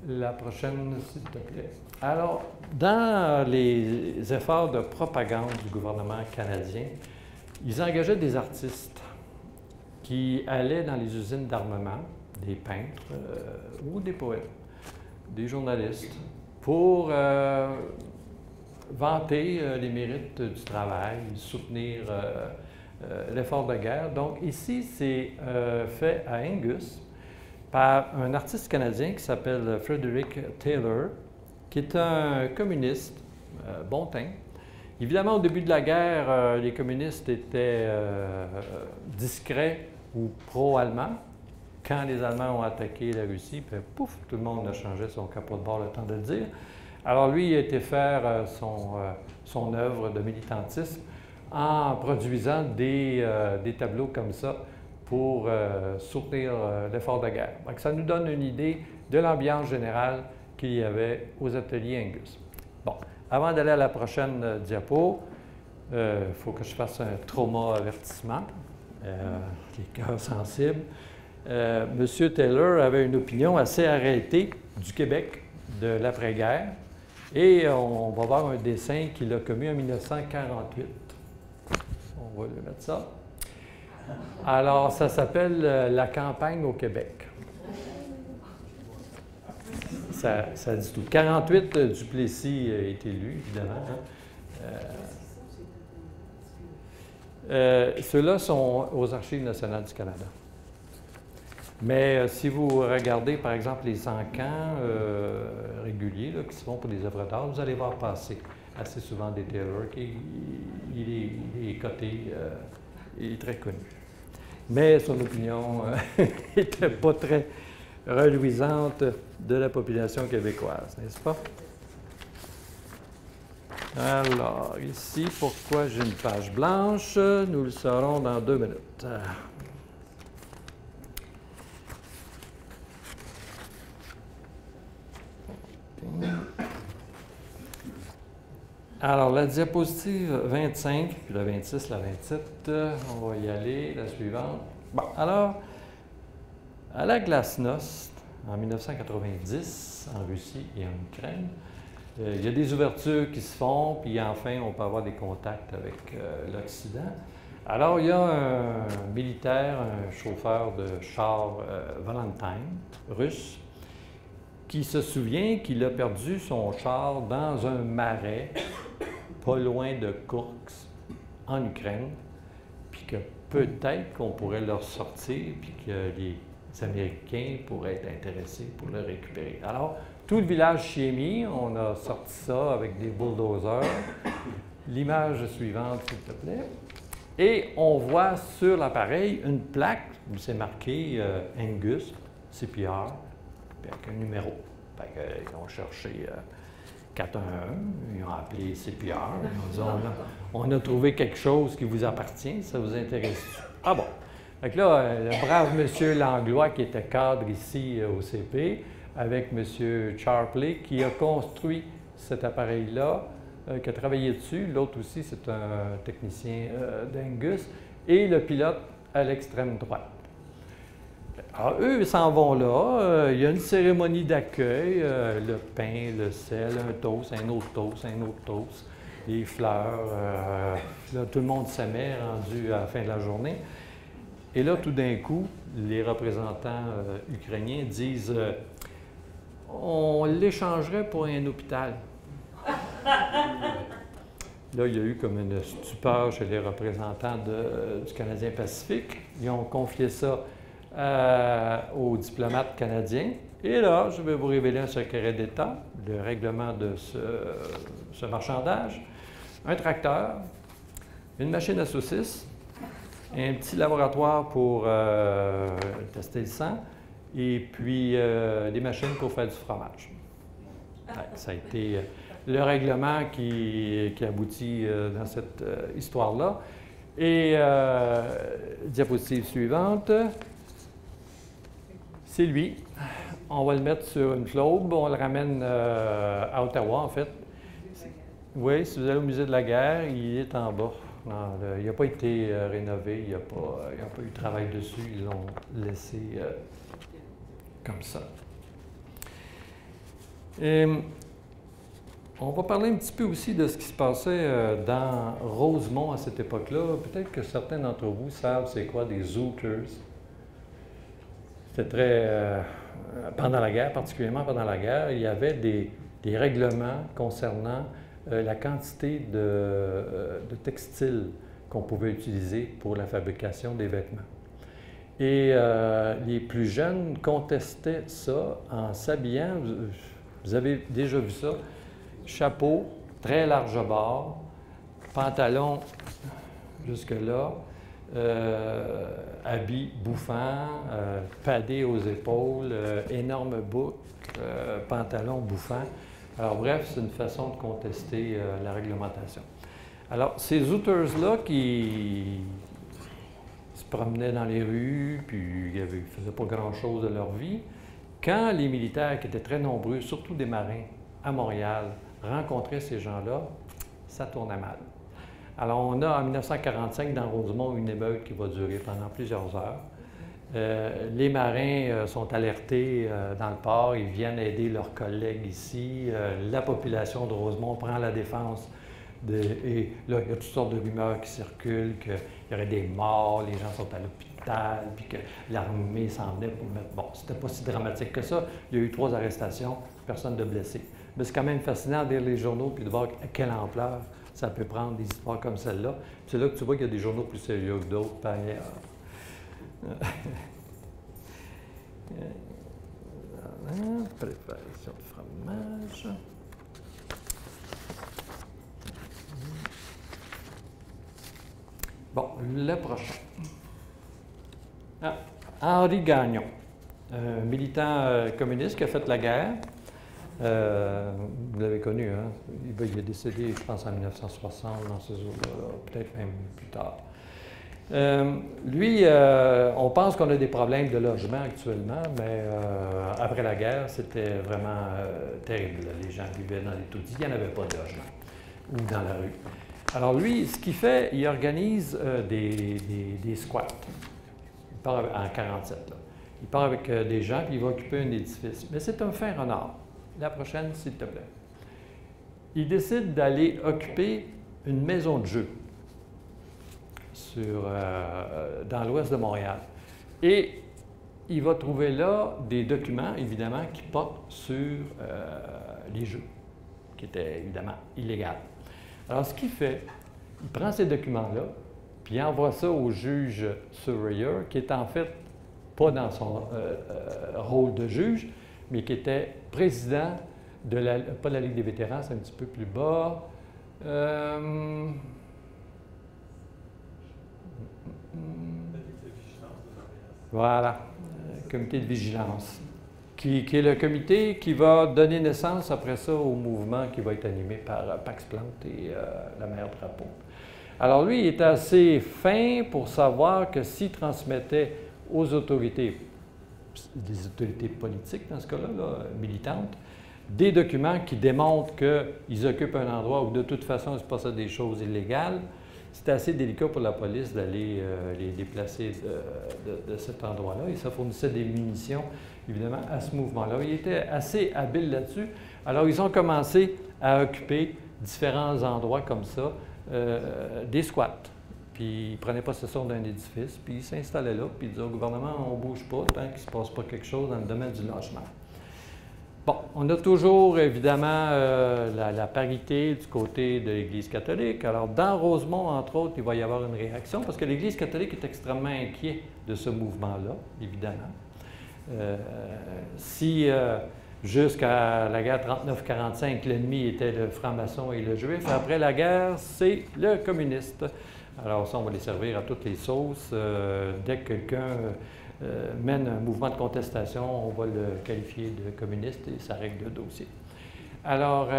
La prochaine, s'il te plaît. Alors, dans les efforts de propagande du gouvernement canadien, ils engageaient des artistes qui allaient dans les usines d'armement, des peintres ou des poètes, des journalistes, pour vanter les mérites du travail, soutenir l'effort de guerre. Donc ici, c'est fait à Angus par un artiste canadien qui s'appelle Frederick Taylor, qui est un communiste bon teint. Évidemment, au début de la guerre, les communistes étaient discrets ou pro-allemands. Quand les Allemands ont attaqué la Russie, puis pouf, tout le monde a changé son capot de bord, le temps de le dire. Alors lui, il a été faire son œuvre de militantisme en produisant des tableaux comme ça pour soutenir l'effort de guerre. Donc, ça nous donne une idée de l'ambiance générale qu'il y avait aux ateliers Angus. Bon, avant d'aller à la prochaine diapo, il faut que je fasse un trauma avertissement, les cœurs sensibles. M. Taylor avait une opinion assez arrêtée du Québec de l'après-guerre et on va voir un dessin qu'il a commis en 1948. On va le mettre ça. Alors, ça s'appelle La campagne au Québec. Ça dit tout. 48, Duplessis est élu, évidemment. Ceux-là sont aux Archives nationales du Canada. Mais si vous regardez, par exemple, les encans réguliers là, qui se font pour des œuvres d'art, vous allez voir passer assez souvent des Taylor. Il est coté, il est très connu. Mais son opinion n'était pas très reluisante de la population québécoise, n'est-ce pas? Alors, ici, pourquoi j'ai une page blanche? Nous le saurons dans 2 minutes. Alors, la diapositive 25, puis la 26, la 27, on va y aller, la suivante. Bon, alors, à la Glasnost, en 1990, en Russie et en Ukraine, il y a des ouvertures qui se font, puis enfin, on peut avoir des contacts avec l'Occident. Alors, il y a un militaire, un chauffeur de char Valentine, russe, qui se souvient qu'il a perdu son char dans un marais pas loin de Kursk, en Ukraine, puis que peut-être qu'on pourrait le ressortir, puis que les Américains pourraient être intéressés pour le récupérer. Alors, tout le village s'y est mis, on a sorti ça avec des bulldozers. L'image suivante, s'il te plaît. Et on voit sur l'appareil une plaque où c'est marqué Angus, CPR, puis avec un numéro. Ils ont cherché 411, ils ont appelé CPR, ils ont dit on a trouvé quelque chose qui vous appartient, ça vous intéresse? Ah bon. Fait que là, le brave monsieur Langlois qui était cadre ici au CP, avec monsieur Charpley qui a construit cet appareil-là, qui a travaillé dessus. L'autre aussi, c'est un technicien d'Angus, et le pilote à l'extrême droite. Alors, eux, ils s'en vont là. Il y a une cérémonie d'accueil, le pain, le sel, un toast, un autre toast, un autre toast, les fleurs. Là, tout le monde s'aimait, rendu à la fin de la journée. Et là, tout d'un coup, les représentants ukrainiens disent on l'échangerait pour un hôpital. Là, il y a eu comme une stupeur chez les représentants du Canadien Pacifique. Ils ont confié ça aux diplomates canadiens. Et là, je vais vous révéler un secret d'État, le règlement de ce marchandage, un tracteur, une machine à saucisses, un petit laboratoire pour tester le sang, et puis des machines pour faire du fromage. Ouais, ça a été le règlement qui aboutit dans cette histoire-là. Et diapositive suivante, c'est lui. On va le mettre sur une globe, on le ramène à Ottawa, en fait. Oui, si vous allez au musée de la guerre, il est en bas. Il n'a pas été rénové, il n'y a pas eu de travail dessus, ils l'ont laissé comme ça. Et, on va parler un petit peu aussi de ce qui se passait dans Rosemont à cette époque-là. Peut-être que certains d'entre vous savent c'est quoi des Zooters. C'était très... pendant la guerre, particulièrement pendant la guerre, il y avait des règlements concernant la quantité de textiles qu'on pouvait utiliser pour la fabrication des vêtements. Et les plus jeunes contestaient ça en s'habillant, vous avez déjà vu ça, chapeau, très large bord, pantalon jusque-là, habits bouffants, padés aux épaules, énorme boucle, pantalon bouffant. Alors bref, c'est une façon de contester la réglementation. Alors, ces Zooters-là qui se promenaient dans les rues, puis ils ne faisaient pas grand-chose de leur vie, quand les militaires, qui étaient très nombreux, surtout des marins, à Montréal, rencontraient ces gens-là, ça tournait mal. Alors, on a en 1945 dans Rosemont une émeute qui va durer pendant plusieurs heures. Les marins sont alertés dans le port, ils viennent aider leurs collègues ici. La population de Rosemont prend la défense. Et là, il y a toutes sortes de rumeurs qui circulent, qu'il y aurait des morts, les gens sont à l'hôpital, puis que l'armée s'en venait pour mettre... Bon, c'était pas si dramatique que ça. Il y a eu 3 arrestations, personne de blessé. Mais c'est quand même fascinant de lire les journaux puis de voir à quelle ampleur ça peut prendre des histoires comme celle-là. C'est là que tu vois qu'il y a des journaux plus sérieux que d'autres par ailleurs. Préparation de fromage. Bon, le prochain. Henri Gagnon, un militant communiste qui a fait la guerre. Vous l'avez connu, hein? Il est décédé, je pense, en 1960, dans ces eaux-là, peut-être même plus tard. Lui, on pense qu'on a des problèmes de logement actuellement, mais après la guerre, c'était vraiment terrible. Les gens vivaient dans les taudis, il n'y en avait pas de logement, ou dans la rue. Alors lui, ce qu'il fait, il organise des squats. Il part en 1947. Là. Il part avec des gens, puis il va occuper un édifice. Mais c'est un fin renard. La prochaine, s'il te plaît. Il décide d'aller occuper une maison de jeu dans l'ouest de Montréal. Et il va trouver là des documents, évidemment, qui portent sur les jeux, qui étaient évidemment illégaux. Alors, ce qu'il fait, il prend ces documents-là, puis il envoie ça au juge Surveyor, qui est en fait pas dans son rôle de juge, mais qui était président de pas de la Ligue des vétérans, c'est un petit peu plus bas. Voilà, comité de vigilance, qui est le comité qui va donner naissance après ça au mouvement qui va être animé par Pax Plante et la mère Drapeau. Alors lui, il était assez fin pour savoir que s'il transmettait aux autorités, des autorités politiques dans ce cas-là, militantes, des documents qui démontrent qu'ils occupent un endroit où de toute façon il se passe des choses illégales, c'était assez délicat pour la police d'aller les déplacer de cet endroit-là. Et ça fournissait des munitions, évidemment, à ce mouvement-là. Il était assez habile là-dessus. Alors, ils ont commencé à occuper différents endroits comme ça, des squats. Puis, ils prenaient possession d'un édifice, puis ils s'installaient là, puis ils disaient au gouvernement, on ne bouge pas tant qu'il ne se passe pas quelque chose dans le domaine du logement. Bon, on a toujours évidemment la parité du côté de l'Église catholique. Alors, dans Rosemont, entre autres, il va y avoir une réaction parce que l'Église catholique est extrêmement inquiet de ce mouvement-là, évidemment. Si jusqu'à la guerre 39-45, l'ennemi était le franc-maçon et le juif, après la guerre, c'est le communiste. Alors ça, on va les servir à toutes les sauces. Dès que quelqu'un mène un mouvement de contestation, on va le qualifier de communiste et ça règle le dossier. Alors,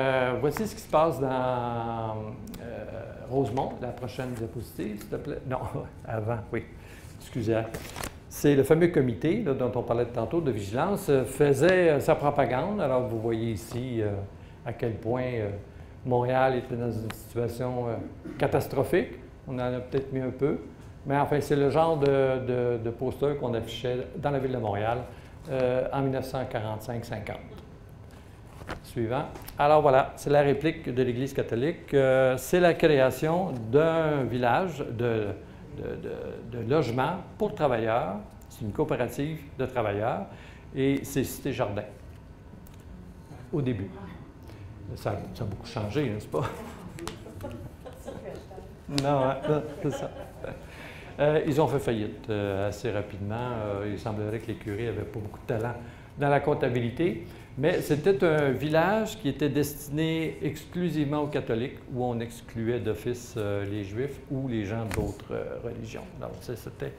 voici ce qui se passe dans Rosemont. La prochaine diapositive, s'il te plaît. Non, avant, oui. Excusez. C'est le fameux comité là, dont on parlait tantôt de vigilance, faisait sa propagande. Alors, vous voyez ici à quel point Montréal était dans une situation catastrophique. On en a peut-être mis un peu. Mais enfin, c'est le genre de poster qu'on affichait dans la ville de Montréal en 1945-50. Suivant. Alors voilà, c'est la réplique de l'Église catholique. C'est la création d'un village de logement pour travailleurs. C'est une coopérative de travailleurs et c'est Cité Jardin au début. Ça a beaucoup changé, n'est-ce pas? Non, hein, c'est ça. Ils ont fait faillite assez rapidement. Il semblerait que les curés n'avaient pas beaucoup de talent dans la comptabilité, mais c'était un village qui était destiné exclusivement aux catholiques, où on excluait d'office les juifs ou les gens d'autres religions. Donc, c'était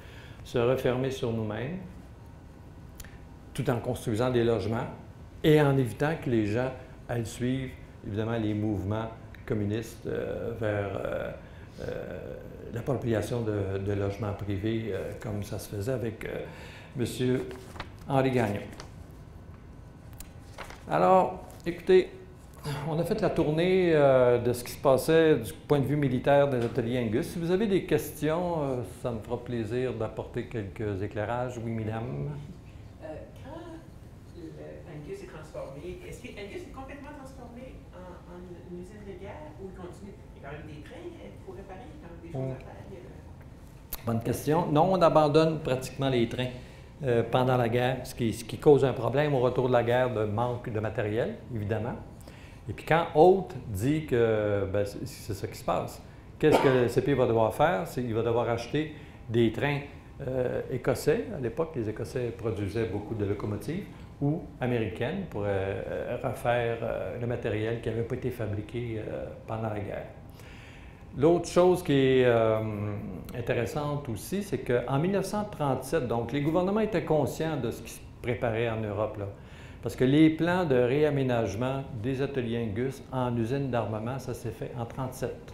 se refermer sur nous-mêmes, tout en construisant des logements et en évitant que les gens aillent suivre, évidemment, les mouvements communistes vers l'appropriation de logements privés, comme ça se faisait avec M. Henri Gagnon. Alors, écoutez, on a fait la tournée de ce qui se passait du point de vue militaire des ateliers Angus. Si vous avez des questions, ça me fera plaisir d'apporter quelques éclairages. Oui, mesdames. Quand Angus est transformé, est-ce que Angus est complètement transformé en une usine de guerre ou il continue? Il y a quand même des trains qu'il faut réparer, il y a quand même des choses à faire. Bonne question. Non, on abandonne pratiquement les trains pendant la guerre, ce qui cause un problème au retour de la guerre de manque de matériel, évidemment. Et puis quand Haute dit que ben, c'est ça qui se passe, qu'est-ce que le CP va devoir faire? C'est qu'il va devoir acheter des trains écossais. À l'époque, les Écossais produisaient beaucoup de locomotives, ou américaines pour refaire le matériel qui n'avait pas été fabriqué pendant la guerre. L'autre chose qui est intéressante aussi, c'est qu'en 1937, donc les gouvernements étaient conscients de ce qui se préparait en Europe, là. Parce que les plans de réaménagement des ateliers Angus en usine d'armement, ça s'est fait en 1937.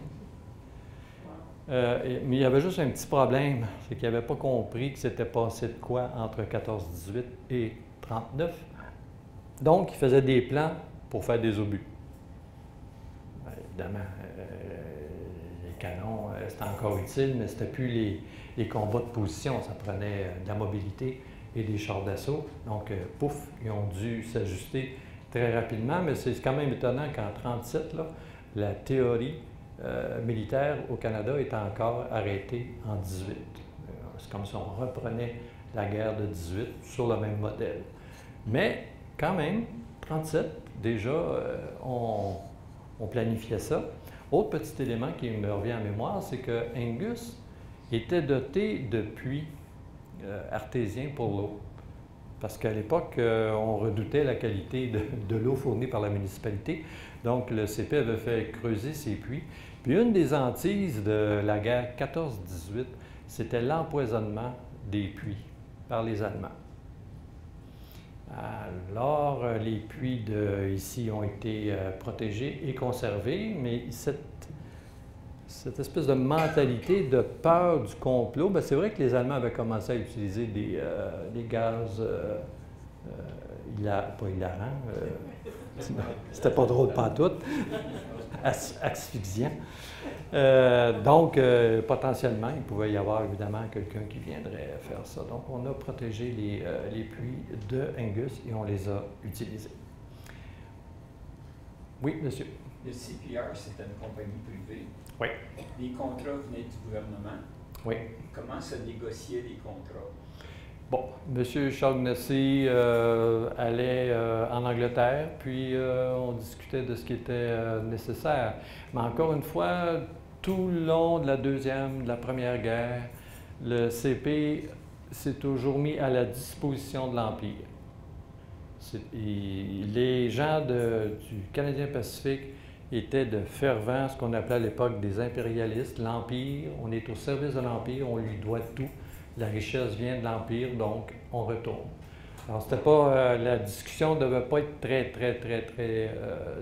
Mais il y avait juste un petit problème, c'est qu'ils n'avaient pas compris que c'était passé de quoi entre 14-18 et 39. Donc, ils faisaient des plans pour faire des obus. Évidemment, les canons, c'était encore utile, mais c'était plus les combats de position, ça prenait de la mobilité et des chars d'assaut. Donc, pouf, ils ont dû s'ajuster très rapidement, mais c'est quand même étonnant qu'en 1937, là, la théorie militaire au Canada est encore arrêtée en 18. C'est comme si on reprenait la guerre de 18 sur le même modèle. Mais quand même, 1937, déjà, on planifiait ça. Autre petit élément qui me revient en mémoire, c'est que Angus était doté de puits artésiens pour l'eau. Parce qu'à l'époque, on redoutait la qualité de l'eau fournie par la municipalité. Donc, le CP avait fait creuser ces puits. Puis, une des hantises de la guerre 14-18, c'était l'empoisonnement des puits par les Allemands. Alors, les puits ici ont été protégés et conservés, mais cette espèce de mentalité de peur du complot, bien, c'est vrai que les Allemands avaient commencé à utiliser des gaz, pas hilarants, c'était pas drôle pantoute, asphyxiant. Donc, potentiellement, il pouvait y avoir évidemment quelqu'un qui viendrait faire ça. Donc, on a protégé les puits de Angus et on les a utilisés. Oui, monsieur. Le CPR, c'était une compagnie privée. Oui. Les contrats venaient du gouvernement. Oui. Comment se négociaient les contrats? Bon, M. Shaughnessy allait en Angleterre, puis on discutait de ce qui était nécessaire. Mais encore une fois, tout le long de la Deuxième, de la Première Guerre, le CP s'est toujours mis à la disposition de l'Empire. Les gens du Canadien Pacifique étaient de fervents, ce qu'on appelait à l'époque des impérialistes. L'Empire, on est au service de l'Empire, on lui doit tout. La richesse vient de l'Empire, donc on retourne. Alors, c'était pas, la discussion ne devait pas être très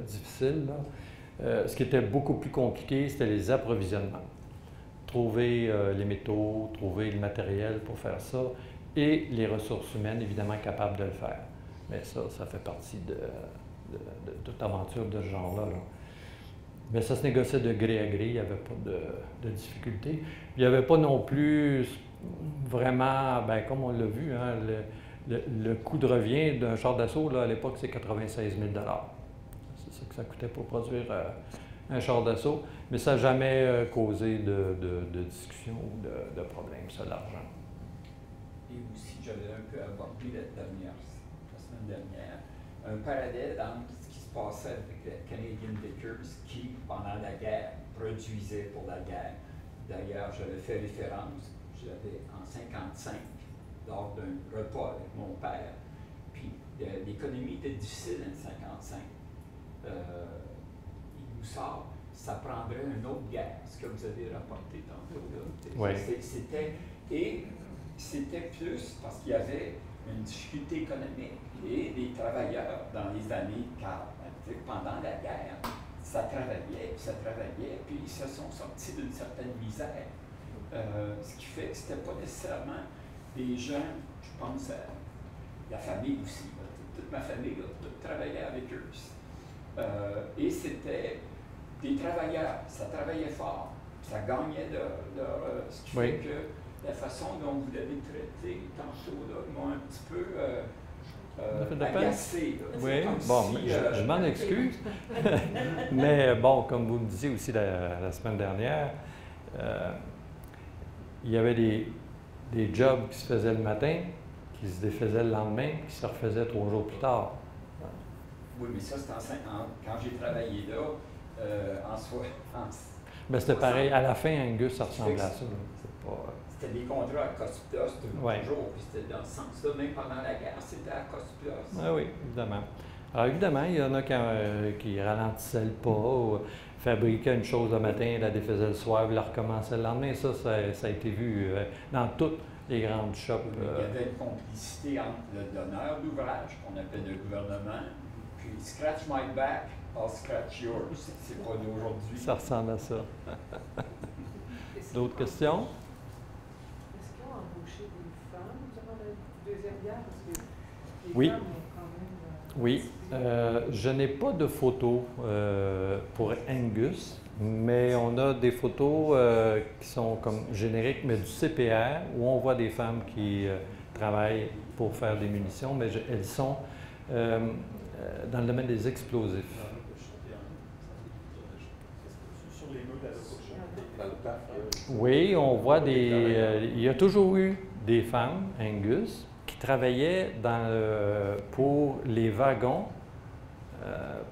difficile, là. Ce qui était beaucoup plus compliqué, c'était les approvisionnements. Trouver les métaux, trouver le matériel pour faire ça, et les ressources humaines, évidemment, capables de le faire. Mais ça fait partie de toute aventure de ce genre-là, là. Mais ça se négociait de gré à gré, il n'y avait pas de difficulté. Il n'y avait pas non plus vraiment, bien, comme on l'a vu, hein, le coût de revient d'un char d'assaut, là, à l'époque, c'est 96 000 $. C'est ça que ça coûtait pour produire un char d'assaut. Mais ça n'a jamais causé de discussion ou de problème, ça, l'argent. Et aussi, j'avais un peu abordé la semaine dernière, un parallèle entre ce qui se passait avec le Canadian Vickers qui, pendant la guerre, produisait pour la guerre. D'ailleurs, j'avais fait référence, j'avais en 1955, lors d'un repas avec mon père, puis l'économie était difficile en 1955. Il nous sort, ça prendrait une autre guerre, ce que vous avez rapporté tantôt. Oui. C'était plus parce qu'il y avait une difficulté économique et les travailleurs dans les années 40, pendant la guerre, ça travaillait, puis ils se sont sortis d'une certaine misère. Ce qui fait que c'était pas nécessairement des gens, je pense à la famille aussi, toute ma famille a tout travaillé avec eux. Et c'était des travailleurs, ça travaillait fort, ça gagnait ce qui fait que la façon dont vous l'avez traité tantôt là, m'a un petit peu agacé. Là, oui, bon, si, je m'en excuse. Mais bon, comme vous me disiez aussi la semaine dernière, il y avait des jobs qui se faisaient le matin, qui se défaisaient le lendemain, qui se refaisaient 3 jours plus tard. Oui, mais ça, c'est quand j'ai travaillé là, en soi. Mais c'était pareil. À la fin, Angus, ça ressemblait à ça. C'était des contrats à cost plus toujours, puis c'était dans ce sens-là. Même pendant la guerre, c'était à cost plus. Oui, évidemment. Alors évidemment, il y en a qui ralentissaient le pas, ou fabriquaient une chose le matin, la défaisaient le soir, puis la recommençaient le lendemain. Ça a été vu dans toutes les grandes shops. Il y avait une complicité entre le donneur d'ouvrage, qu'on appelle le gouvernement, puis scratch my back, I'll scratch yours. C'est pas d'aujourd'hui. Ça ressemble à ça. D'autres questions? Est-ce qu'ils ont embauché des femmes durant la Deuxième Guerre? Parce que les Oui. femmes ont quand même... Oui. Je n'ai pas de photos pour Angus, mais on a des photos qui sont comme génériques, mais du CPR, où on voit des femmes qui travaillent pour faire des munitions, mais elles sont dans le domaine des explosifs. Oui, on voit il y a toujours eu des femmes, Angus, qui travaillaient pour les wagons,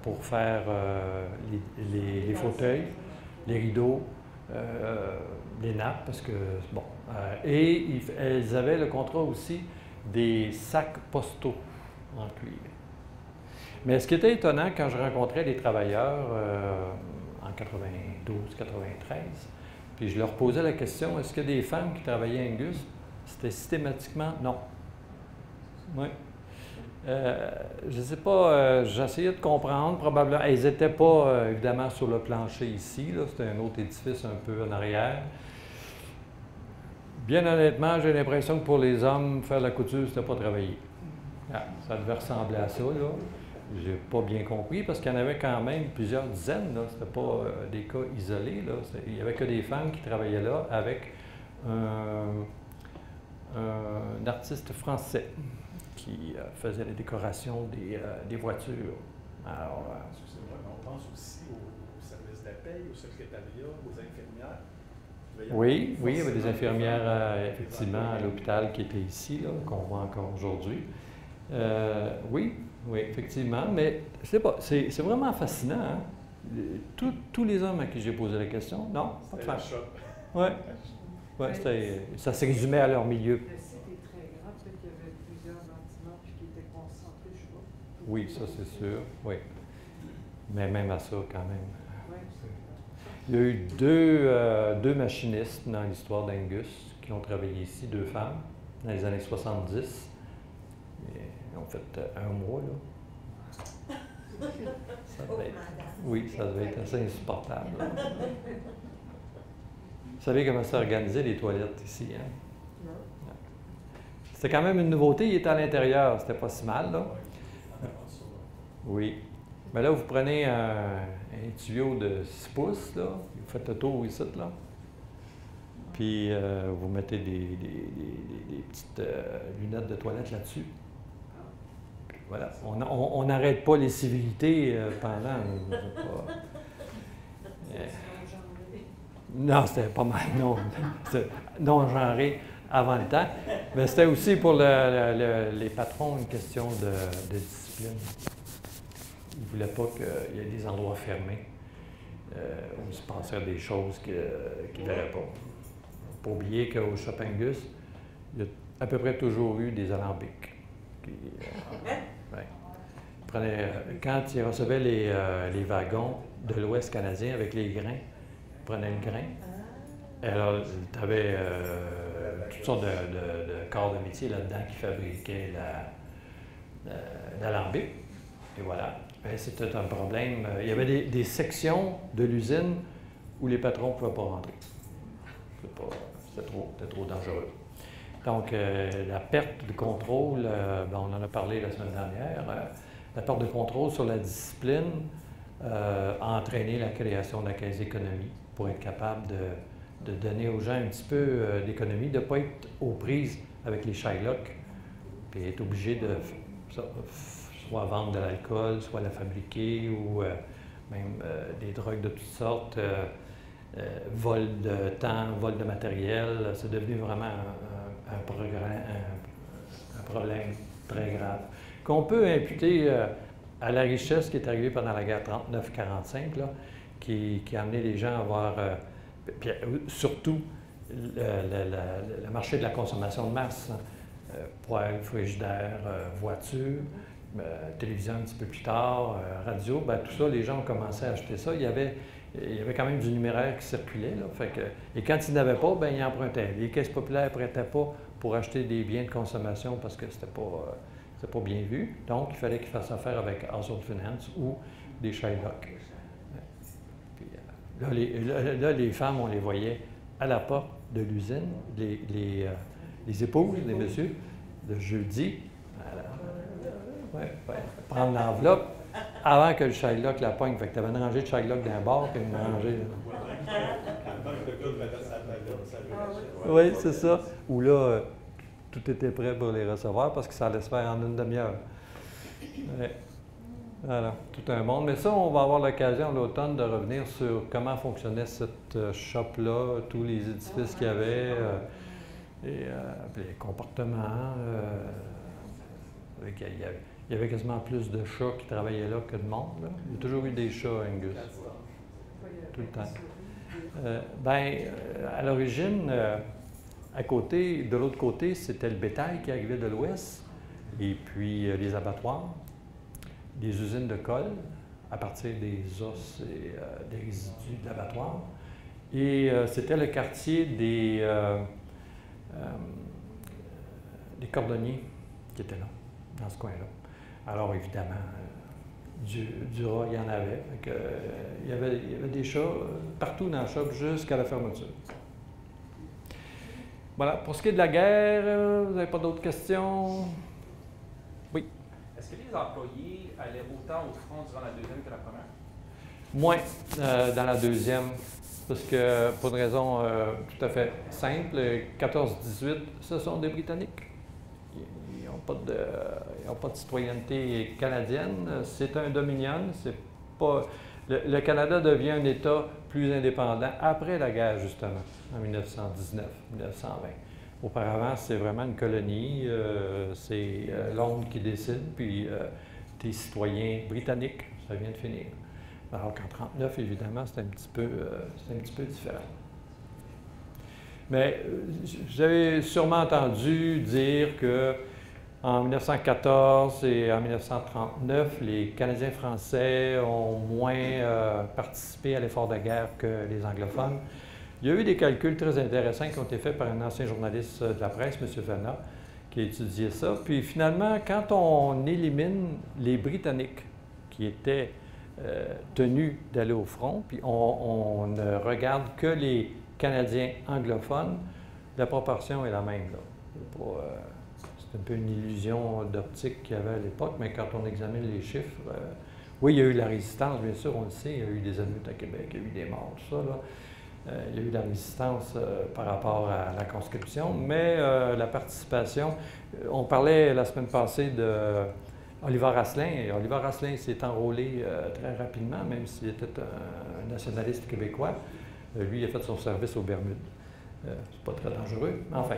pour faire les fauteuils, les rideaux, les nappes, parce que, bon. Et elles avaient le contrat aussi des sacs postaux en cuir. Mais ce qui était étonnant, quand je rencontrais des travailleurs en 92, 93, puis je leur posais la question, est-ce qu'il y a des femmes qui travaillaient à Angus? C'était systématiquement non. Oui. Je ne sais pas, j'essayais de comprendre, probablement. Elles n'étaient pas, évidemment, sur le plancher ici, là, c'était un autre édifice un peu en arrière. Bien honnêtement, j'ai l'impression que pour les hommes, faire la couture, c'était pas travailler. Ah, ça devait ressembler à ça, là. J'ai pas bien compris, parce qu'il y en avait quand même plusieurs dizaines, là. C'était pas des cas isolés, là. Il n'y avait que des femmes qui travaillaient là avec un artiste français qui faisait les décorations des voitures. Alors, on pense aussi au service de la paie, au secrétariat, aux infirmières. Oui, oui, il y avait des infirmières, effectivement, à l'hôpital qui étaient ici, là, qu'on voit encore aujourd'hui. Oui, oui, effectivement, mais je sais pas, c'est vraiment fascinant, hein? Tous les hommes à qui j'ai posé la question, non, pas de femmes. Oui, ça se résumait à leur milieu. Le site est très grand, peut-être qu'il y avait plusieurs bâtiments puis qui étaient concentrés, je sais pas. Oui, ça c'est sûr, oui. Mais même à ça, quand même. Ouais, Il y a eu deux machinistes dans l'histoire d'Angus qui ont travaillé ici, 2 femmes, dans les années 70. Ils ont fait 1 mois, là. Ça devait être, oui, ça devait être assez insupportable. Là. Vous savez comment c'est organisé, les toilettes ici, hein? Non. C'était quand même une nouveauté, il était à l'intérieur, c'était pas si mal, là. Oui. Mais là, vous prenez un tuyau de 6 pouces, là, vous faites le tour ici, là. Puis vous mettez des petites lunettes de toilette là-dessus. Puis voilà. On n'arrête pas les civilités pendant. Non, c'était pas mal, non. C'était non-genré avant le temps. Mais c'était aussi pour les patrons une question de discipline. Ils ne voulaient pas qu'il y ait des endroits fermés où il se passerait des choses qu'ils ne verraient pas. Il ne faut pas oublier qu'au Shop Angus, il y a à peu près toujours eu des alambics. Ouais. Quand ils recevaient les wagons de l'Ouest canadien avec les grains, ils prenaient le grain. Et alors, tu avais toutes sortes de corps de métier là-dedans qui fabriquaient l'alambic. Et voilà. Bien, c'était un problème. Il y avait des sections de l'usine où les patrons ne pouvaient pas rentrer. C'était trop dangereux. Donc, la perte de contrôle, on en a parlé la semaine dernière, la perte de contrôle sur la discipline a entraîné la création de la Caisse d'économie pour être capable de donner aux gens un petit peu d'économie, de ne pas être aux prises avec les Shylock, puis être obligé de soit vendre de l'alcool, soit la fabriquer, ou même des drogues de toutes sortes, vol de temps, vol de matériel. C'est devenu vraiment un problème très grave, qu'on peut imputer à la richesse qui est arrivée pendant la guerre 39-45, là, qui a amené les gens à avoir, puis surtout, le marché de la consommation de masse, poêle, frigidaire, voiture, télévision un petit peu plus tard, radio, bien, tout ça, les gens ont commencé à acheter ça. Il y avait quand même du numéraire qui circulait. Là, fait que, et quand ils n'avaient pas, bien, ils empruntaient. Les caisses populaires ne prêtaient pas pour acheter des biens de consommation parce que c'était pas bien vu. Donc, il fallait qu'ils fassent affaire avec Household Finance ou des Shylock. Puis, là, les femmes, on les voyait à la porte de l'usine, les épouses, les messieurs, le jeudi, prendre l'enveloppe avant que le Shylock la pogne. Fait que tu avais une rangée de Shylock d'un bord et une rangée. Oui, c'est ça. Où là, tout était prêt pour les recevoir parce que ça allait se faire en une demi-heure. Ouais. Voilà, tout un monde. Mais ça, on va avoir l'occasion l'automne de revenir sur comment fonctionnait cette shop-là, tous les édifices qu'il y avait, et les comportements. Il y avait quasiment plus de chats qui travaillaient là que de monde. Là. Il y a toujours eu des chats, Angus. Tout le temps. À l'origine, de l'autre côté, c'était le bétail qui arrivait de l'ouest, et puis les abattoirs, des usines de colle à partir des os et des résidus de l'abattoir. Et c'était le quartier des cordonniers qui étaient là, dans ce coin-là. Alors évidemment, du rat, il y en avait. Il y avait des chats partout dans le shop jusqu'à la fermeture. Voilà, pour ce qui est de la guerre, vous n'avez pas d'autres questions? Oui. Est-ce que les employés allaient autant au front durant la deuxième que la première? Moins dans la deuxième, parce que pour une raison tout à fait simple, 14-18, ce sont des Britanniques. Ils n'ont pas de citoyenneté canadienne. C'est un Dominion. C'est pas, Le Canada devient un État plus indépendant après la guerre, justement, en 1919, 1920. Auparavant, c'est vraiment une colonie, c'est Londres qui décide, puis des citoyens britanniques, ça vient de finir. Alors qu'en 1939, évidemment, c'est un petit peu différent. Mais vous avez sûrement entendu dire que en 1914 et en 1939, les Canadiens français ont moins participé à l'effort de guerre que les anglophones. Il y a eu des calculs très intéressants qui ont été faits par un ancien journaliste de la presse, M. Fenna, qui a étudié ça. Puis finalement, quand on élimine les Britanniques qui étaient tenus d'aller au front, puis on ne regarde que les Canadiens anglophones, la proportion est la même. C'est un peu une illusion d'optique qu'il y avait à l'époque, mais quand on examine les chiffres, oui, il y a eu la résistance, bien sûr, on le sait, il y a eu des émeutes à Québec, il y a eu des morts, tout ça, là. Il y a eu de la résistance par rapport à la conscription, mais la participation, on parlait la semaine passée d'Oliver Asselin, et Oliver Asselin s'est enrôlé très rapidement, même s'il était un nationaliste québécois. Lui, il a fait son service aux Bermudes. C'est pas très dangereux, mais enfin.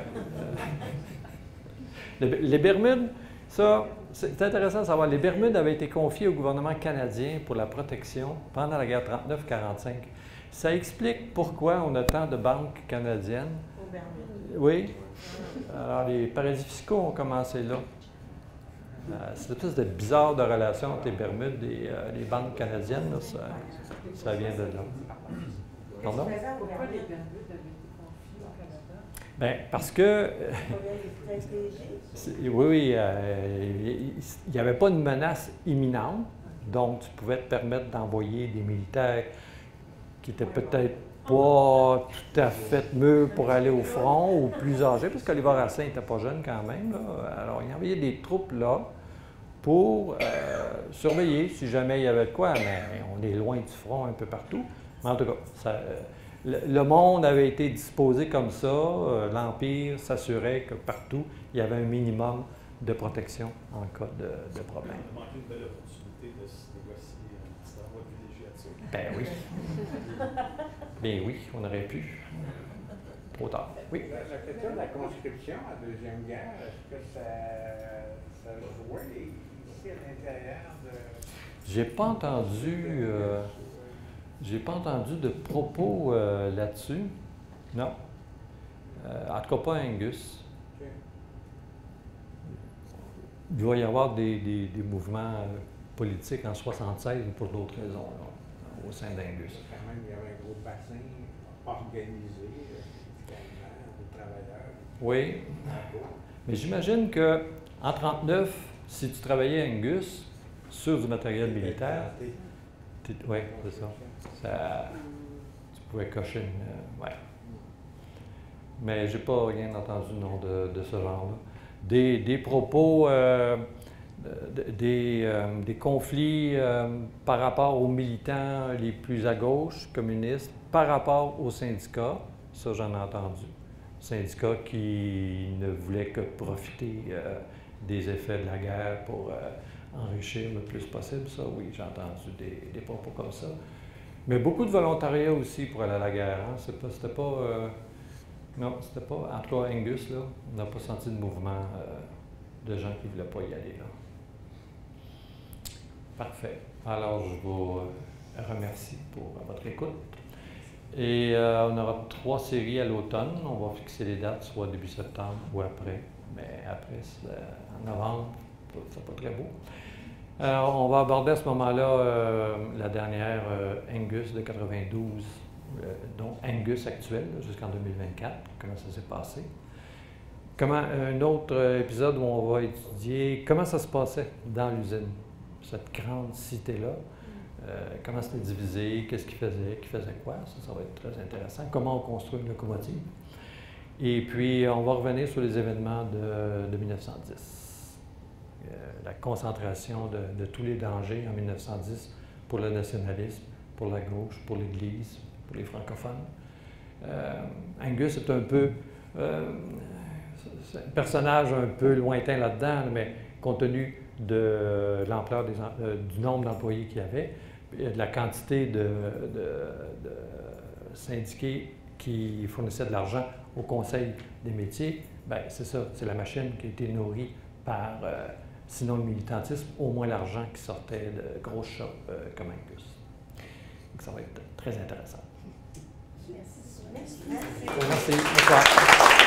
Les Bermudes, ça, c'est intéressant de savoir, les Bermudes avaient été confiées au gouvernement canadien pour la protection pendant la guerre 39-45. Ça explique pourquoi on a tant de banques canadiennes. Aux Bermudes. Oui. Alors, les paradis fiscaux ont commencé là. C'est plus de bizarre de relation entre les Bermudes et les banques canadiennes. Là, ça vient de là. Pardon? Pourquoi les Bermudes avaient été confiés au Canada? Bien, parce que... oui, il n'y avait pas de menace imminente, donc tu pouvais te permettre d'envoyer des militaires qui n'étaient peut-être pas tout à fait mûrs pour aller au front ou plus âgés, parce qu'Oliver Asselin n'était pas jeune quand même. Là. Alors, il envoyait des troupes là pour surveiller si jamais il y avait de quoi, mais on est loin du front un peu partout. Mais en tout cas, le monde avait été disposé comme ça. L'Empire s'assurait que partout, il y avait un minimum de protection en cas de problème. On a manqué une belle opportunité de se négocier un petit envoi privilégié là-dessus. Ben oui. Ben oui, on aurait pu. Trop tard. Oui. La question de la conscription à la Deuxième Guerre, est-ce que ça jouait ici à l'intérieur de... J'ai pas entendu... J'ai pas entendu de propos là-dessus. Non. En tout cas, pas Angus. Okay. Il doit y avoir des mouvements politiques en 1976 ou pour d'autres raisons là, au sein d'Angus. Quand même, il y avait un gros bassin organisé, de travailleurs. Oui. Mais j'imagine qu'en 1939, si tu travaillais à Angus sur du matériel militaire, oui, c'est ça. Tu pouvais cocher une... ouais. Mais j'ai pas rien entendu non, de ce genre-là. Des propos, des conflits par rapport aux militants les plus à gauche, communistes, par rapport aux syndicats, ça j'en ai entendu. Syndicats qui ne voulaient que profiter des effets de la guerre pour enrichir le plus possible, ça oui, j'ai entendu des propos comme ça. Mais beaucoup de volontariat aussi pour aller à la guerre. Hein? C'était pas... non, c'était pas... En tout cas, Angus, là, on n'a pas senti de mouvement de gens qui ne voulaient pas y aller. Là. Parfait. Alors, je vous remercie pour votre écoute. Et on aura 3 séries à l'automne. On va fixer les dates, soit début septembre ou après. Mais après, en novembre, c'est pas très beau. Alors, on va aborder à ce moment-là la dernière Angus de 92, donc Angus actuel jusqu'en 2024, comment ça s'est passé. Un autre épisode où on va étudier comment ça se passait dans l'usine, cette grande cité-là, comment c'était divisé, qu'est-ce qui faisait quoi, ça va être très intéressant, comment on construit une locomotive. Et puis, on va revenir sur les événements de 1910. La concentration de tous les dangers en 1910 pour le nationalisme, pour la gauche, pour l'Église, pour les francophones. Angus est un peu c'est un personnage un peu lointain là-dedans, mais compte tenu de l'ampleur du nombre d'employés qu'il y avait, de la quantité de syndiqués qui fournissaient de l'argent au Conseil des métiers, bien, c'est ça, c'est la machine qui a été nourrie par, sinon le militantisme, au moins l'argent qui sortait de grosses shops comme Angus. Donc ça va être très intéressant. Merci. Merci. Bonsoir.